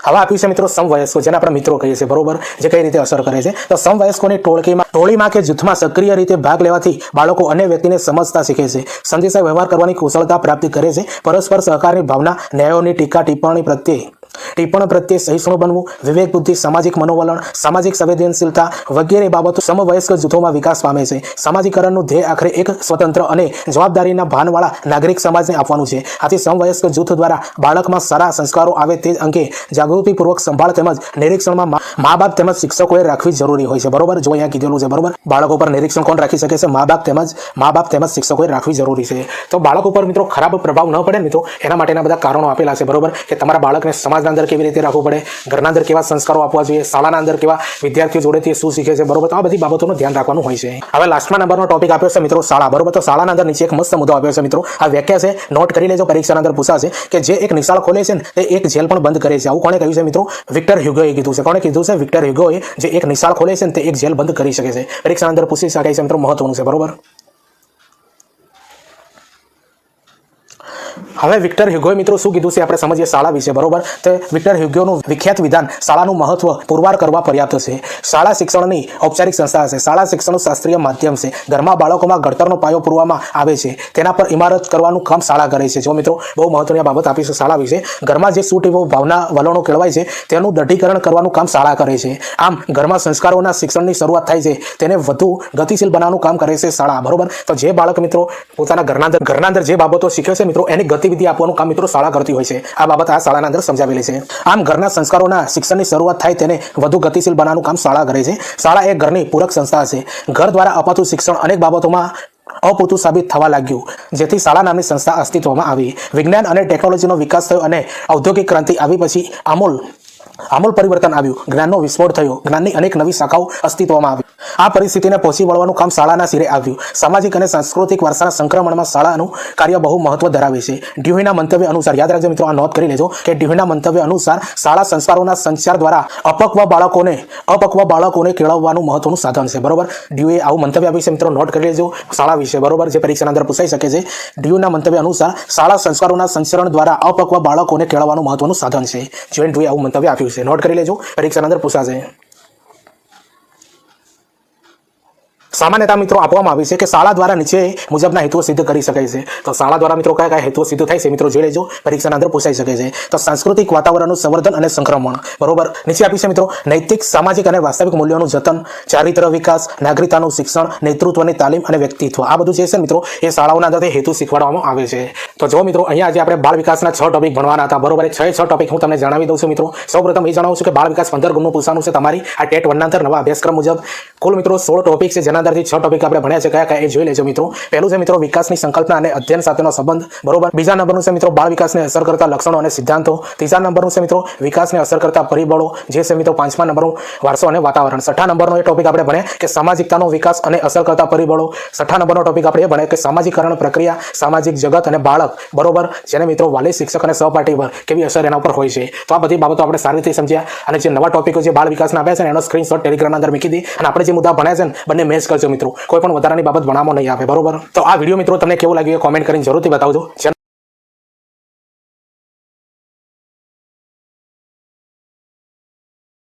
Speaker 1: હવે આપ્યું છે મિત્રો સમવયસ્કો, જેને આપણે મિત્રો કહીએ છીએ. બરોબર, જે કઈ રીતે અસર કરે છે. તો સમવયસ્કોની ટોળીમાં કે જૂથમાં સક્રિય રીતે ભાગ લેવાથી બાળકો અન્ય વ્યક્તિને સમજતા શીખે છે, સંદેશા વ્યવહાર કરવાની કુશળતા પ્રાપ્ત કરે છે, પરસ્પર સહકારની ભાવના, ન્યાયોની ટિપ્પણી પ્રત્યે સહિષ્ણુ બનવું, વિવેક બુદ્ધિ, સામાજિક મનોવલણ, સામાજિક સંવેદનશીલતા વગેરે બાબતો સમવયસ્ક જૂથોમાં વિકાસ પામે છે. સામાજિકરણનું ધ્યેય આખરે એક સ્વતંત્ર અને જવાબદારીના ભાનવાળા નાગરિક સમાજને આપવાનું છે. આથી સમવયસ્ક જૂથ દ્વારા બાળકમાં સારા સંસ્કારો આવે તે અંગે જાગૃતિપૂર્વક સંભાળ તેમજ નિરીક્ષણમાં મા બાપ તેમજ શિક્ષકોએ રાખવી જરૂરી હોય છે. બરોબર, જો અહીંયા કીધેલું છે. બરોબર, બાળકો પર નિરીક્ષણ કોણ રાખી શકે છે? મા બાપ તેમજ શિક્ષકોએ રાખવી જરૂરી છે. તો બાળકો પર મિત્રો ખરાબ પ્રભાવ ન પડે મિત્રો, એના માટેના બધા કારણો આપેલા છે. બરોબર, કે તમારા બાળકને સમાજના અંદર કેવી રીતે રાખવું પડે, ઘરના અંદર કેવા સંસ્કારો આપવા જોઈએ, શાળાના અંદર કેવા વિદ્યાર્થીઓ જોડેથી શું શીખે છે. બરોબર, તો આ બધી બાબતોનું ધ્યાન રાખવાનું હોય છે. હવે લાસ્ટમાં નંબરનો ટોપિક આપ્યો છે મિત્રો શાળા. બરોબર, તો શાળાના અંદર નીચે એક મસ્ત મુદ્દો આપ્યો છે મિત્રો. આ વ્યાખ્યા છે, નોટ કરી લેજો, પરીક્ષાના અંદર પૂછાશે કે જે એક નિશાળ ખોલે છે ને તે એક જેલ પણ બંધ કરે છે. આવું કોણે કહ્યું છે મિત્રો? વિક્ટર હ્યુગોએ કીધું છે. કોણે કીધું છે? વિક્ટર હ્યુગોએ. જે એક નિશાળ ખોલે છે ને તે એક જેલ બંધ કરી શકે છે. પરીક્ષાના અંદર પૂછી શકાય છે મિત્રો, મહત્વનું છે. બરોબર, હવે વિક્ટર હ્યુગોએ મિત્રો શું કીધું છે આપણે સમજીએ શાળા વિશે, બરોબર. તો વિક્ટર હ્યુગોનું વિખ્યાત વિધાન શાળાનું મહત્વ પુરવાર કરવા પર્યાપ્ત છે. શાળા શિક્ષણની ઔપચારિક સંસ્થા છે. શાળા શિક્ષણનું શાસ્ત્રીય માધ્યમ છે. ઘરમાં બાળકોમાં ઘડતરનો પાયો પૂરવામાં આવે છે, તેના પર ઇમારત કરવાનું કામ શાળા કરે છે. જો મિત્રો બહુ મહત્વની બાબત આપી છે શાળા વિશે. ઘરમાં જે સૂટ એવો ભાવના વલણો કેળવાય છે તેનું દઢીકરણ કરવાનું કામ શાળા કરે છે. આમ ઘરમાં સંસ્કારોના શિક્ષણની શરૂઆત થાય છે, તેને વધુ ગતિશીલ બનાવવાનું કામ કરે છે શાળા, બરોબર. તો જે બાળક મિત્રો પોતાના ઘરના અંદર જે બાબતો શીખે છે મિત્રો એની ગતિવિધિ આપવાનું કામ મિત્રો શાળા કરતી હોય છે. આ બાબત આ શાળાના અંદર સમજાવેલી છે. આમ ઘરના સંસ્કારોના શિક્ષણની શરૂઆત થાય તેને વધુ ગતિશીલ બનાવવાનું કામ શાળા કરે છે. શાળા એ ઘરની પૂરક સંસ્થા છે. ઘર દ્વારા અપાતું શિક્ષણ અનેક બાબતોમાં અપૂરતું સાબિત થવા લાગ્યું, જેથી શાળા નામની સંસ્થા અસ્તિત્વમાં આવી. વિજ્ઞાન અને ટેકનોલોજીનો વિકાસ થયો અને ઔદ્યોગિક ક્રાંતિ આવી પછી આમૂલ પરિવર્તન આવ્યું. જ્ઞાનનો વિસ્ફોટ થયો. જ્ઞાનની અનેક નવી શાખાઓ અસ્તિત્વમાં આવી. આ પરિસ્થિતિને પહોંચી વળવાનું કામ શાળાના સિરે આવ્યું. સામાજિક અને સાંસ્કૃતિક વારસાના સંક્રમણમાં શાળાનું કાર્ય બહુ મહત્વ ધરાવે છે. ડ્યુઈના મંતવ્ય અનુસાર, યાદ રાખજો મિત્રો, આ નોંધ કરી લેજો કે ડ્યુઈના મંતવ્ય અનુસાર શાળા સંસ્કારોના સંચાર દ્વારા અપક્વ બાળકોને કેળવવાનું મહત્વનું સાધન છે, બરોબર. ડ્યુએ આવું મંતવ્ય આપ્યું છે મિત્રો, નોટ કરી લેજો શાળા વિશે, બરોબર, જે પરીક્ષાના અંદર પૂછાઈ શકે છે. ડ્યુઈના મંતવ્ય અનુસાર શાળા સંસ્કારોના સંચરણ દ્વારા અપક્વ બાળકોને કેળવવાનું મહત્વનું સાધન છે. જોઈન ડ્યુએ આવું મંતવ્ય આપ્યું છે, નોટ કરી લેજો, પરીક્ષાના અંદર પૂછાશે. સામાન્યતા મિત્રો આપવામાં આવી છે કે શાળા દ્વારા નીચે મુજબના હેતુઓ સિદ્ધ કરી શકાય છે. તો શાળા દ્વારા મિત્રો કયા કયા હેતુઓ સિદ્ધ થાય છે મિત્રો જોઈ લેજો, પરીક્ષાના અંદર પૂછાઈ શકે છે. તો સાંસ્કૃતિક વાતાવરણનું સંવર્ધન અને સંક્રમણ, બરોબર. નીચે આપી છે મિત્રો નૈતિક, સામાજિક અને વાસ્તવિક મૂલ્યોનું જતન, ચારિત્ર વિકાસ, નાગરિકતાનું શિક્ષણ, નેતૃત્વની તાલીમ અને વ્યક્તિત્વ. આ બધું જે છે મિત્રો એ શાળાઓના અંદરથી હેતુ શીખવાડવામાં આવે છે. તો જો મિત્રો અહીંયા આજે આપણે બાળ વિકાસના 6 ટોપિક ભણવાના હતા, બરોબર. 6 ટોપિક હું તમને જણાવી દઉં છું મિત્રો. સૌપ્રથમ એ જણાવું છું કે બાળ વિકાસ 15 ગુણનું પૂછવાનું છે તમારી આ ટેટ 1 ના અંદર નવા અભ્યાસક્રમ મુજબ. કુલ મિત્રો 16 ટોપિક છે, જેના અંદરથી 6 ટોપિક આપણે ભણ્યા છે. કયા કયા એ જોઈ લેજો મિત્રો. પહેલું છે મિત્રો વિકાસની સંકલ્પના અને અધ્યયન સાથેનો સંબંધ, બરોબર. બીજા નંબરનું છે મિત્રો બાળ વિકાસને અસર કરતા લક્ષણો અને સિદ્ધાંતો. ત્રીજા નંબરનું છે મિત્રો વિકાસને અસર કરતા પરિબળો, જે છે મિત્રો 5મા નંબરનું વારસો અને વાતાવરણ. 6ઠા નંબરનો એ ટોપિક આપણે ભણ્યા કે સામાજિકતાનો વિકાસ અને અસર કરતા પરિબળો. 6ઠા નંબરનો ટોપિક આપણે એ ભણ્યા કે સામાજિકરણ પ્રક્રિયા, સામાજિક જગત અને બાળક, બરોબર, જેને મિત્રો વાલી, શિક્ષક અને સહપાઠી પર કેવી અસર એના ઉપર હોય છે. તો આ બધી બાબતો આપણે સારી રીતે સમજ્યા. અને જે નવા ટોપિકો જે બાળ વિકાસના આવ્યા છે ને એનો સ્ક્રીનશોટ ટેલિગ્રામના અંદર મૂકી દી અને આપણે જે મુદ્દા ભણ્યા છે ને બંને મેચ કરજો મિત્રો. કોઈ પણ વધારાની બાબત ભણાવવામાં નહીં આવે, બરોબર. તો આ વિડીયો મિત્રો તમને કેવું લાગ્યું એ કોમેન્ટ કરીને જરૂરથી બતાવજો.